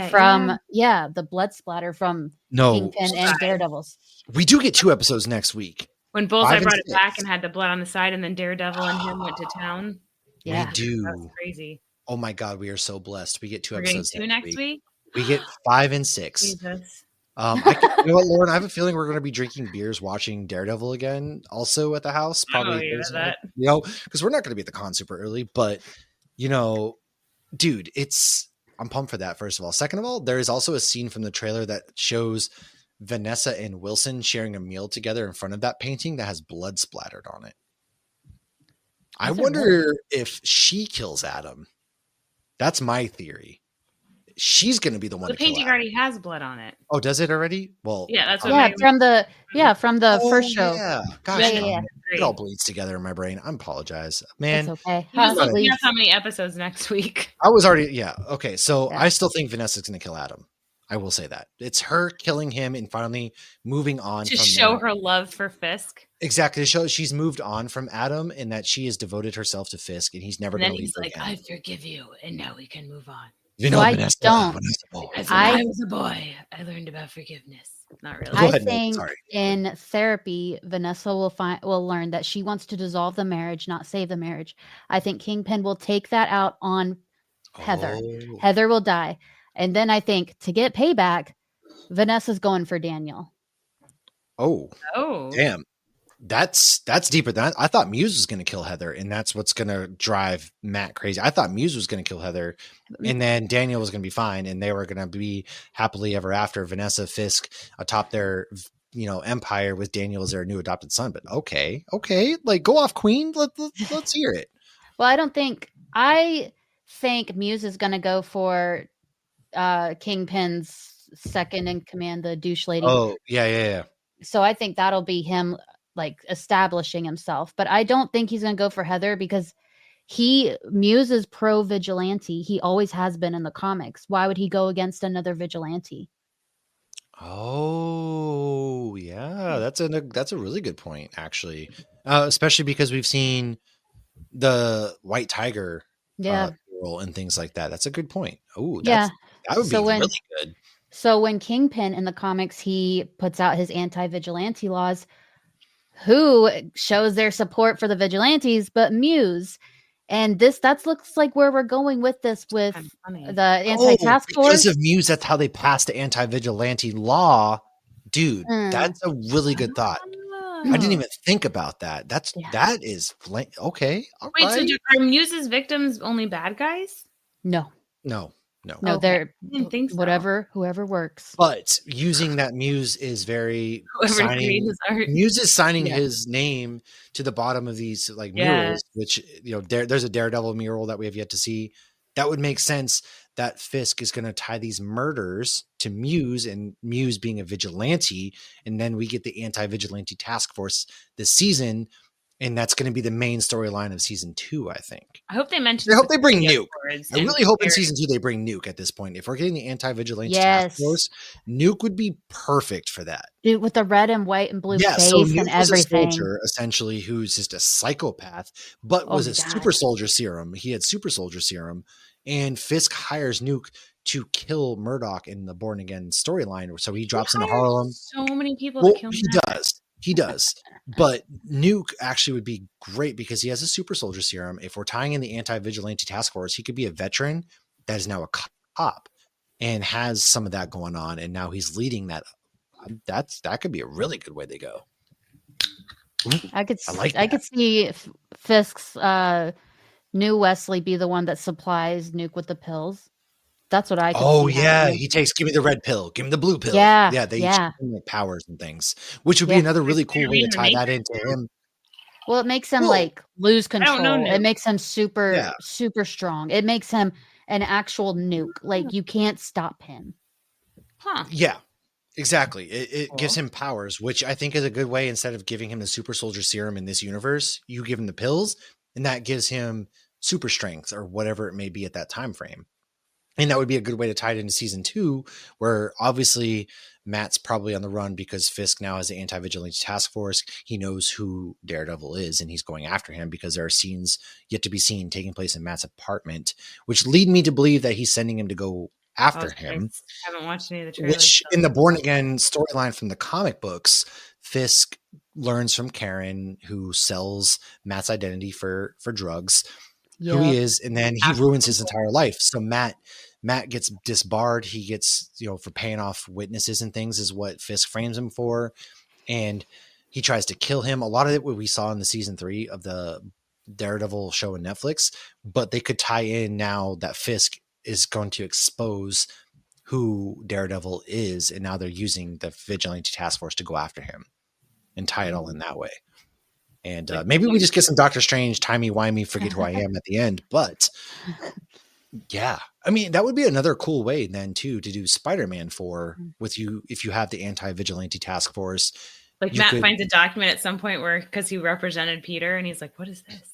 from the blood splatter from Kingpin and Daredevils. We do get 2 episodes next week. When Bullseye brought it back and had the blood on the side, and then Daredevil and him went to town. Yeah, we do. That's crazy. Oh my God, we are so blessed. We get 2 episodes. Getting 2 next week. We get 5 and 6. Jesus. You know what, Lauren? I have a feeling we're going to be drinking beers, watching Daredevil again, also at the house. Probably, because we're not going to be at the con super early. But dude, I'm pumped for that. First of all, second of all, there is also a scene from the trailer that shows Vanessa and Wilson sharing a meal together in front of that painting that has blood splattered on it. I wonder if she kills Adam. That's my theory. She's going to be the one. The painting already has blood on it. Oh, does it already? Well, yeah, that's what from the first show. Yeah, gosh, it all bleeds together in my brain. I apologize, man. It's okay. Guess how many episodes next week? I was already okay. So I still think Vanessa's going to kill Adam. I will say that. It's her killing him and finally moving on to from show that. her love for Fisk. Exactly. To show she's moved on from Adam and that she has devoted herself to Fisk and he's never going to leave her again. I forgive you, and now we can move on. You know, Vanessa, As when I was a boy, I learned about forgiveness. Not really. I think in therapy, Vanessa will learn that she wants to dissolve the marriage, not save the marriage. I think Kingpin will take that out on Heather. Oh. Heather will die. And then I think to get payback, Vanessa's going for Daniel. Oh, damn. That's deeper than I thought. Muse was going to kill Heather, and that's what's going to drive Matt crazy. I thought Muse was going to kill Heather, and then Daniel was going to be fine, and they were going to be happily ever after. Vanessa, Fisk atop their empire with Daniel as their new adopted son. But okay, like go off, Queen. Let's hear it. Well, I think Muse is going to go for Kingpin's second in command, the douche lady. Oh yeah. So I think that'll be him, like establishing himself, but I don't think he's going to go for Heather because Muse is pro vigilante. He always has been in the comics. Why would he go against another vigilante? Oh yeah, that's a really good point, actually, especially because we've seen the White Tiger role and things like that. That's a good point. Oh that would be really good. So when Kingpin in the comics, he puts out his anti-vigilante laws. Who shows their support for the vigilantes but Muse? And that looks like where we're going with this, with the anti-task force. Because of Muse, that's how they passed the anti-vigilante law. Dude, that's a really good thought. I didn't even think about that. That is okay. Wait, so are Muse's victims only bad guys? No, they're whoever works. But using that Muse is very Muse is signing his name to the bottom of these murals, which there's a Daredevil mural that we have yet to see. That would make sense that Fisk is going to tie these murders to Muse, and Muse being a vigilante, and then we get the anti-vigilante task force this season. And that's going to be the main storyline of season 2, I think. I hope they mention. I hope they bring Nuke. I really hope in season 2 they bring Nuke at this point. If we're getting the anti-vigilante task force, Nuke would be perfect for that. Dude, with the red and white and blue face and everything. A soldier, essentially, who's just a psychopath, but was a super soldier serum. He had super soldier serum. And Fisk hires Nuke to kill Murdoch in the Born Again storyline. So he drops into Harlem. So many people to kill He does. But Nuke actually would be great because he has a super soldier serum. If we're tying in the anti-vigilante task force, he could be a veteran that is now a cop and has some of that going on. And now he's leading that. That could be a really good way to go. I could see Fisk's new Wesley be the one that supplies Nuke with the pills. That's what I. He takes. Give me the red pill. Give me the blue pill. They each have powers and things, which would be another really cool way to tie that into him. Well, it makes him lose control. It makes him super strong. It makes him an actual nuke. Like you can't stop him. Huh? Yeah, exactly. It gives him powers, which I think is a good way. Instead of giving him the super soldier serum in this universe, you give him the pills, and that gives him super strength or whatever it may be at that time frame. And that would be a good way to tie it into season 2, where obviously Matt's probably on the run because Fisk now has the anti-vigilante task force. He knows who Daredevil is, and he's going after him because there are scenes yet to be seen taking place in Matt's apartment, which lead me to believe that he's sending him to go after him. I haven't watched any of the trailers. Which in the Born Again storyline from the comic books, Fisk learns from Karen, who sells Matt's identity for drugs, who he is, and then he ruins his entire life. So Matt gets disbarred. He gets, for paying off witnesses and things is what Fisk frames him for. And he tries to kill him. A lot of it what we saw in the season 3 of the Daredevil show on Netflix, but they could tie in now that Fisk is going to expose who Daredevil is. And now they're using the vigilante task force to go after him and tie it all in that way. And maybe we just get some Doctor Strange, timey-wimey, forget who I am at the end. But yeah, I mean, that would be another cool way then too to do Spider-Man 4 with you if you have the anti-vigilante task force. Like Matt finds a document at some point where because he represented Peter and he's like, "What is this?"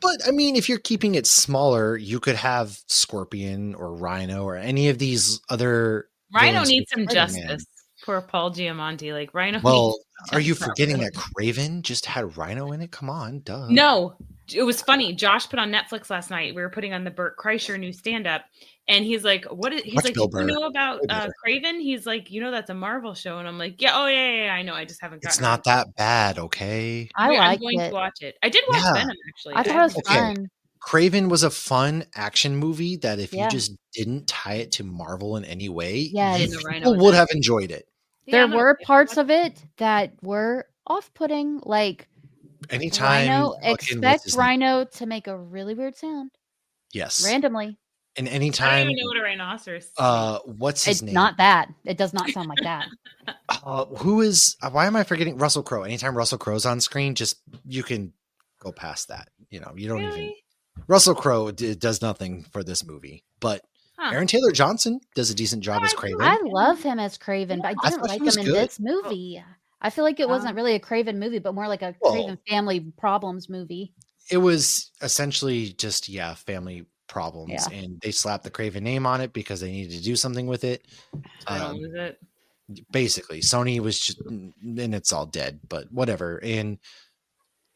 But I mean, if you're keeping it smaller, you could have Scorpion or Rhino or any of these other Rhino villains needs some Spider-Man. justice. Poor Paul Giamatti. Like Rhino. Well, are you forgetting that Kraven just had Rhino in it? Come on, duh. No, it was funny. Josh put on Netflix last night. We were putting on the Burt Kreischer new stand-up, and he's like, "What is?" He's like, "Do you know about Kraven?" He's like, "You know, that's a Marvel show," and I'm like, "Yeah, oh yeah, I know. I just haven't." It's not that bad, okay. I'm going to watch it. I did watch Venom actually. I thought it was fun. Kraven was a fun action movie that if you just didn't tie it to Marvel in any way, people would have enjoyed it. There were parts of it that were off-putting, like anytime Rhino, expect Rhino to make a really weird sound. Yes. Randomly. And anytime I don't even know what a rhinoceros what's his name? It's not that. It does not sound like that. Who is why am I forgetting Russell Crowe? Anytime Russell Crowe's on screen, just you can go past that. You know, you don't even Russell Crowe does nothing for this movie, but Aaron Taylor Johnson does a decent job as Kraven. I love him as Kraven, but I didn't like him in this movie. I feel like it wasn't really a Kraven movie, but more like a Kraven family problems movie. It was essentially just family problems, and they slapped the Kraven name on it because they needed to do something with it. Lose it. Basically, Sony was just, and it's all dead, but whatever. And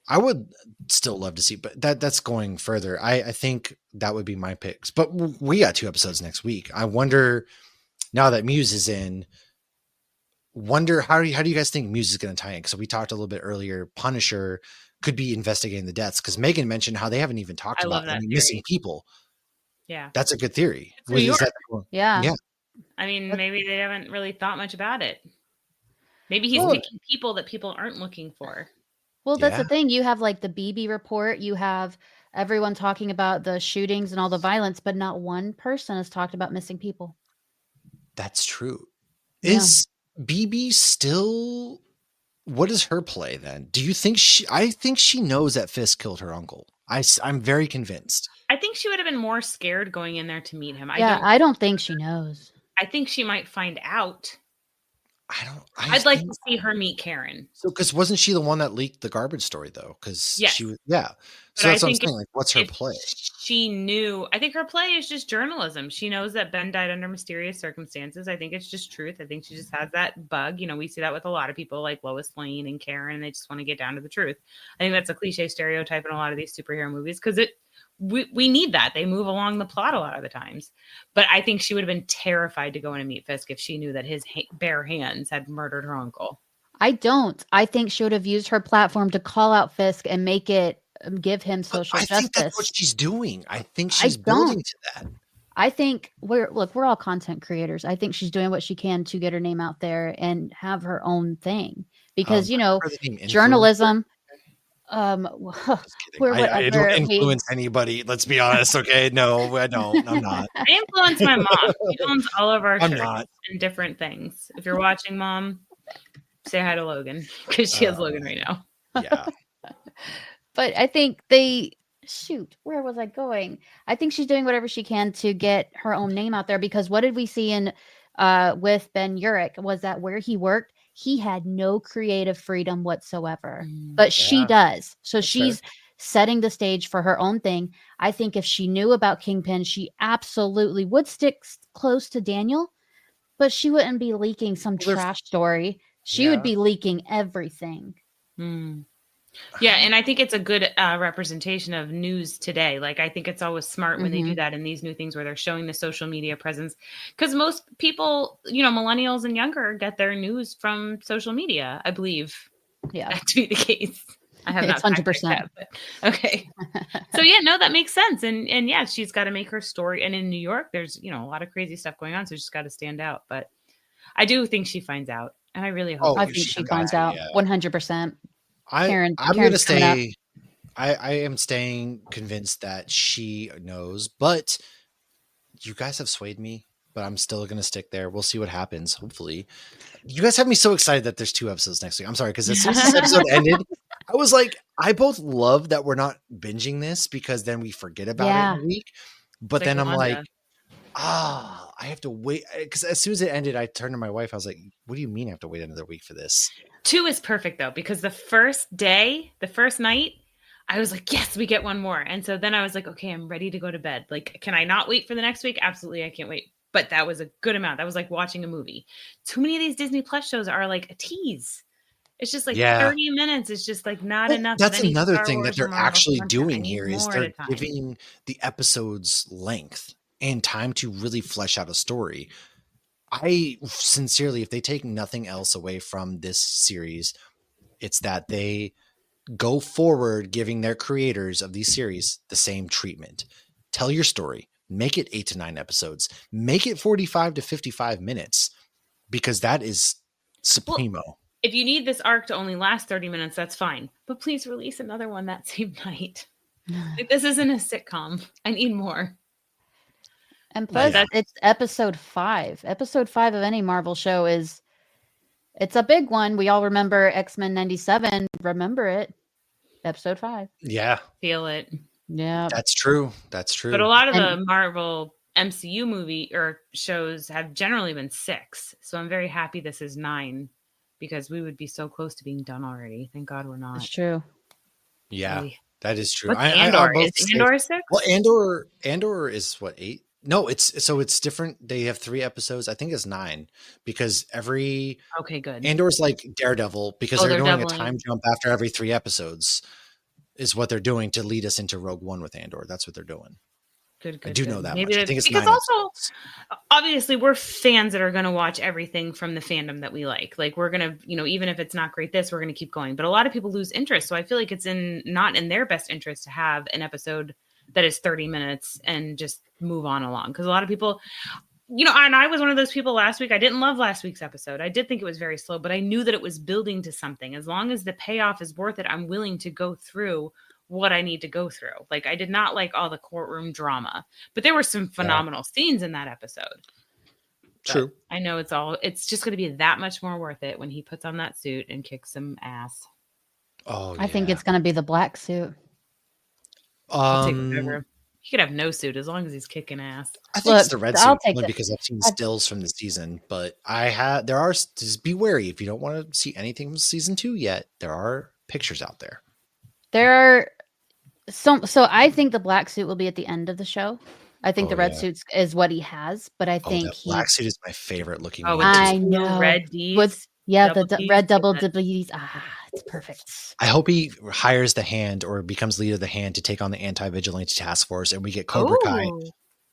I would still love to see, but that's going further. I think that would be my picks. But we got 2 episodes next week. I wonder, now that Muse is in, how do you guys think Muse is going to tie in? Because we talked a little bit earlier, Punisher could be investigating the deaths, because Megan mentioned how they haven't even talked about any missing people. Yeah. That's a good theory. Yeah. I mean, maybe they haven't really thought much about it. Maybe he's picking people that people aren't looking for. Well, that's the thing. You have like the BB report. You have everyone talking about the shootings and all the violence, but not one person has talked about missing people. That's true. Yeah. Is BB still... What is her play then? Do you think I think she knows that Fisk killed her uncle. I'm very convinced. I think she would have been more scared going in there to meet him. I don't think she knows. I think she might find out. I'd like to see her meet Karen. So, because wasn't she the one that leaked the garbage story though? Because she was, So that's what I'm saying. Like, what's her play? She knew. I think her play is just journalism. She knows that Ben died under mysterious circumstances. I think it's just truth. I think she just has that bug. You know, we see that with a lot of people like Lois Lane and Karen, and they just want to get down to the truth. I think that's a cliche stereotype in a lot of these superhero movies because we need that. They move along the plot a lot of the times. But I think she would have been terrified to go in and meet Fisk if she knew that his bare hands had murdered her uncle. I don't. I think she would have used her platform to call out Fisk and make it give him social justice. I think that's what she's doing. I think she's building to that. I think we're all content creators. I think she's doing what she can to get her name out there and have her own thing because, journalism. I don't influence anybody. Let's be honest. Okay. No, I don't. I'm not. I influence my mom. She owns all of our shirts and different things. If you're watching, Mom, say hi to Logan because she has Logan right now. Yeah. But I think where was I going? I think she's doing whatever she can to get her own name out there because what did we see in with Ben Urich was that where he worked, he had no creative freedom whatsoever, but she does. So she's setting the stage for her own thing. I think if she knew about Kingpin, she absolutely would stick close to Daniel, but she wouldn't be leaking some trash story. She would be leaking everything. Yeah, and I think it's a good representation of news today. Like, I think it's always smart when they do that in these new things where they're showing the social media presence. Because most people, millennials and younger get their news from social media, I believe. Yeah. That to be the case. I have not 100%. Okay. So, that makes sense. And she's got to make her story. And in New York, there's, a lot of crazy stuff going on. So she's got to stand out. But I do think she finds out. And I really hope I think she finds out 100%. I'm going to stay. I am staying convinced that she knows, but you guys have swayed me, but I'm still going to stick there. We'll see what happens. Hopefully you guys have me so excited that there's 2 episodes next week. I'm sorry. Cause as soon as this episode ended, I was like, I both love that we're not binging this because then we forget about it in a week. But then I'm like, I have to wait. Cause as soon as it ended, I turned to my wife. I was like, what do you mean I have to wait another week for this? 2 is perfect though, because the first night, I was like, yes, we get one more. And so then I was like, okay, I'm ready to go to bed. Like, can I not wait for the next week? Absolutely, I can't wait. But that was a good amount. That was like watching a movie. Too many of these Disney Plus shows are like a tease. It's just like 30 minutes. It's just like not enough. That's of any another Star thing Wars that they're Marvel actually content. doing here is they're time. giving the episodes length and time to really flesh out a story. I sincerely, if they take nothing else away from this series, it's that they go forward giving their creators of these series the same treatment. Tell your story, make it 8 to 9 episodes, make it 45 to 55 minutes, because that is supremo. Well, if you need this arc to only last 30 minutes, that's fine. But please release another one that same night. Like, this isn't a sitcom. I need more. And plus, it's episode 5. Episode 5 of any Marvel show it's a big one. We all remember X-Men 97. Remember it. Episode 5. Yeah. Feel it. Yeah. That's true. That's true. But a lot of the Marvel MCU movie or shows have generally been 6. So I'm very happy this is 9, because we would be so close to being done already. Thank God we're not. That's true. Yeah, that is true. What's Andor? Is Andor 6? Well, Andor is what, 8? No, it's different. They have 3 episodes. I think it's 9, because every good. Andor's like Daredevil, because they're doing a time jump after every 3 episodes is what they're doing to lead us into Rogue One with Andor. That's what they're doing. Good. I do know that Maybe much. I think it's because 9 also, episodes. Obviously, we're fans that are going to watch everything from the fandom that we like. Like, we're going to, even if it's not great, we're going to keep going. But a lot of people lose interest. So I feel like it's not in their best interest to have an episode that is 30 minutes and just move on along. Because a lot of people, and I was one of those people last week. I didn't love last week's episode. I did think it was very slow, but I knew that it was building to something. As long as the payoff is worth it, I'm willing to go through what I need to go through. Like, I did not like all the courtroom drama, but there were some phenomenal scenes in that episode. True. But I know it's just going to be that much more worth it when he puts on that suit and kicks some ass. Oh, I think it's going to be the black suit. I'll take whatever. He could have no suit as long as he's kicking ass. I think it's the red suit only because I've seen stills from the season, but just be wary if you don't want to see anything from season 2 yet. There are pictures out there. There are so I think the black suit will be at the end of the show. I think the red suit is what he has, but I think that black suit is my favorite looking. I know. Red D's. The red double D's. It's perfect. I hope he hires the Hand or becomes leader of the Hand to take on the anti-vigilante task force, and we get Cobra Kai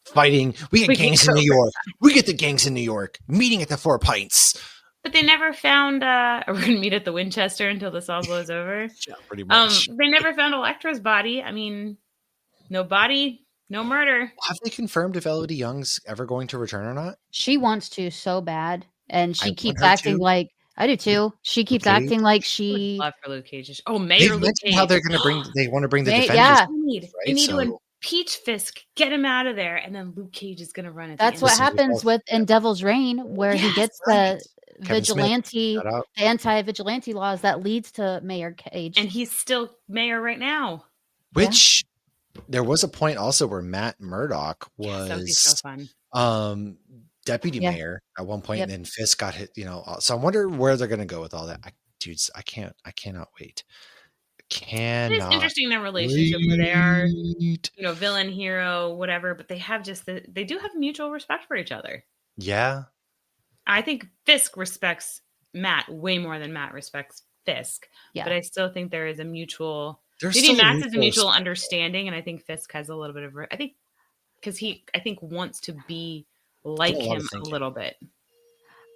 fighting. We get gangs in New York. We get the gangs in New York meeting at the 4 Pints. But they never found. We're gonna meet at the Winchester until this all blows over. Yeah, pretty much. They never found Elektra's body. I mean, no body, no murder. Have they confirmed if Elodie Young's ever going to return or not? She wants to so bad, and she keeps acting like I do too. She keeps acting like she. Love for Luke Cage. Oh, Mayor Luke Cage. How they're going to bring? They want to bring the defenders. Yeah, they need to impeach Fisk, get him out of there, and then Luke Cage is going to run it. That's what happens in Devil's Reign, where he gets the vigilante, the anti-vigilante laws that leads to Mayor Cage, and he's still mayor right now. Which there was a point also where Matt Murdock was so fun. Deputy mayor at one point, and then Fisk got hit. So I wonder where they're going to go with all that. I cannot wait. It's interesting, their relationship. They are, villain, hero, whatever, but they have they do have mutual respect for each other. Yeah. I think Fisk respects Matt way more than Matt respects Fisk. Yeah. But I still think there is a mutual. Maybe Matt's is a mutual understanding, and I think Fisk has a little bit of. Because he wants to be like him a little bit.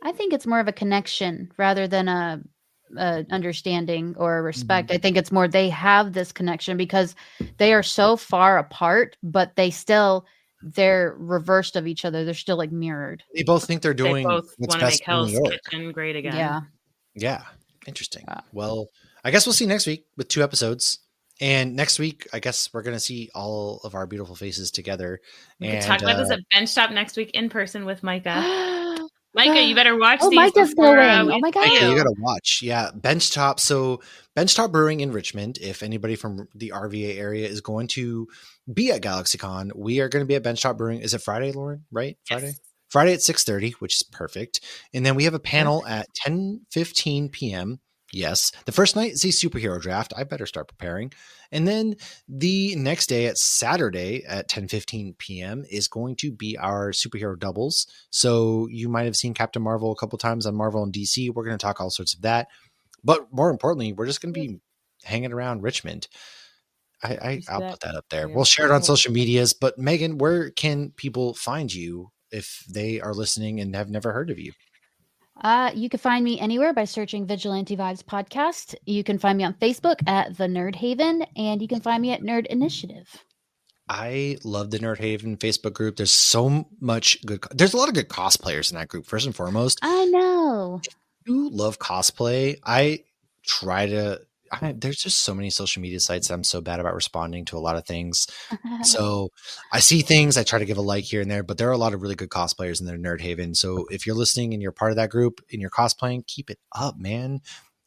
I think it's more of a connection rather than a understanding or a respect. I think it's more they have this connection because they are so far apart, but they're reversed of each other. They're still like mirrored. They both think they're doing. They both want to make Hell's Kitchen great again. Yeah. Interesting. Well, I guess we'll see next week with 2 episodes. And next week, I guess we're going to see all of our beautiful faces together. We can talk about this at Benchtop next week in person with Micah. Micah, you better watch these. Micah's going. Oh my God. You got to watch. Yeah. Benchtop. So Benchtop Brewing in Richmond, if anybody from the RVA area is going to be at Galaxy Con, we are going to be at Benchtop Brewing. Is it Friday, Lauren? Right? Yes. Friday at 6:30, which is perfect. And then we have a panel at 10:15 p.m. Yes. The first night is a superhero draft. I better start preparing. And then the next day at Saturday at 10:15 p.m. is going to be our superhero doubles. So you might have seen Captain Marvel a couple times on Marvel and DC. We're going to talk all sorts of that. But more importantly, we're just going to be hanging around Richmond. I'll put that up there. Yeah. We'll share it on social medias. But Megan, where can people find you if they are listening and have never heard of you? You can find me anywhere by searching Vigilante Vibes Podcast. You can find me on Facebook at The Nerd Haven, and you can find me at Nerd Initiative. I love the Nerd Haven Facebook group. There's so much good. There's a lot of good cosplayers in that group, first and foremost. I know. If you love cosplay, there's just so many social media sites that I'm so bad about responding to a lot of things. So I see things, I try to give a like here and there, but there are a lot of really good cosplayers in their Nerd Haven. So if you're listening and you're part of that group and you're cosplaying, keep it up, man.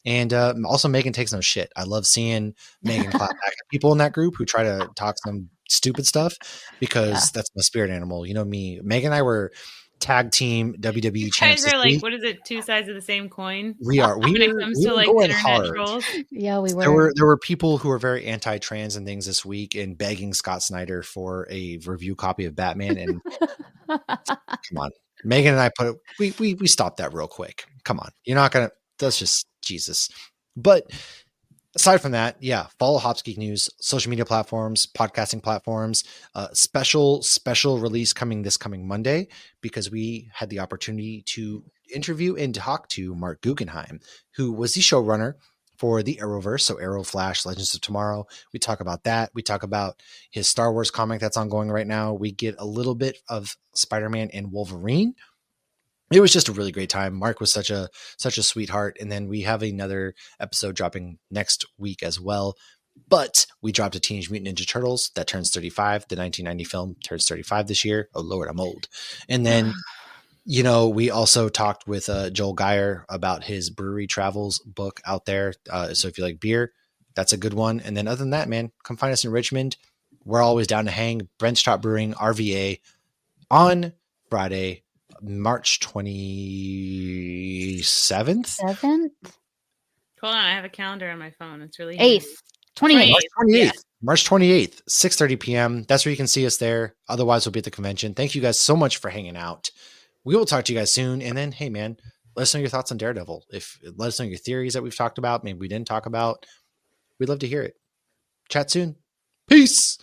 And also Megan takes no shit. I love seeing Megan clap back at people in that group who try to talk some stupid stuff because that's my spirit animal. You know me. Megan and I were tag team WWE champs. You guys are like, what is it? Two sides of the same coin. We are. When it comes to like internet trolls. Yeah, we were. There were people who were very anti-trans and things this week and begging Scott Snyder for a review copy of Batman. And come on, Megan and I we stopped that real quick. Come on, you're not gonna. That's just Jesus. But aside from that, yeah, follow Hopsgeek News, social media platforms, podcasting platforms, special release this coming Monday, because we had the opportunity to interview and talk to Mark Guggenheim, who was the showrunner for the Arrowverse. So Arrow, Flash, Legends of Tomorrow. We talk about that. We talk about his Star Wars comic that's ongoing right now. We get a little bit of Spider-Man and Wolverine. It was just a really great time. Mark was such a sweetheart. And then we have another episode dropping next week as well. But we dropped a Teenage Mutant Ninja Turtles that turns 35. The 1990 film turns 35 this year. Oh, Lord, I'm old. And then, we also talked with Joel Geyer about his brewery travels book out there. So if you like beer, that's a good one. And then other than that, man, come find us in Richmond. We're always down to hang. Benchtop Brewing, RVA, on Friday, March 27th. 7th? Hold on, I have a calendar on my phone. It's really 8th. 28th. March 28th. Yeah. March 28th, 6:30 p.m. That's where you can see us there. Otherwise, we'll be at the convention. Thank you guys so much for hanging out. We will talk to you guys soon. And then, hey, man, let us know your thoughts on Daredevil. Let us know your theories that we've talked about, maybe we didn't talk about. We'd love to hear it. Chat soon. Peace.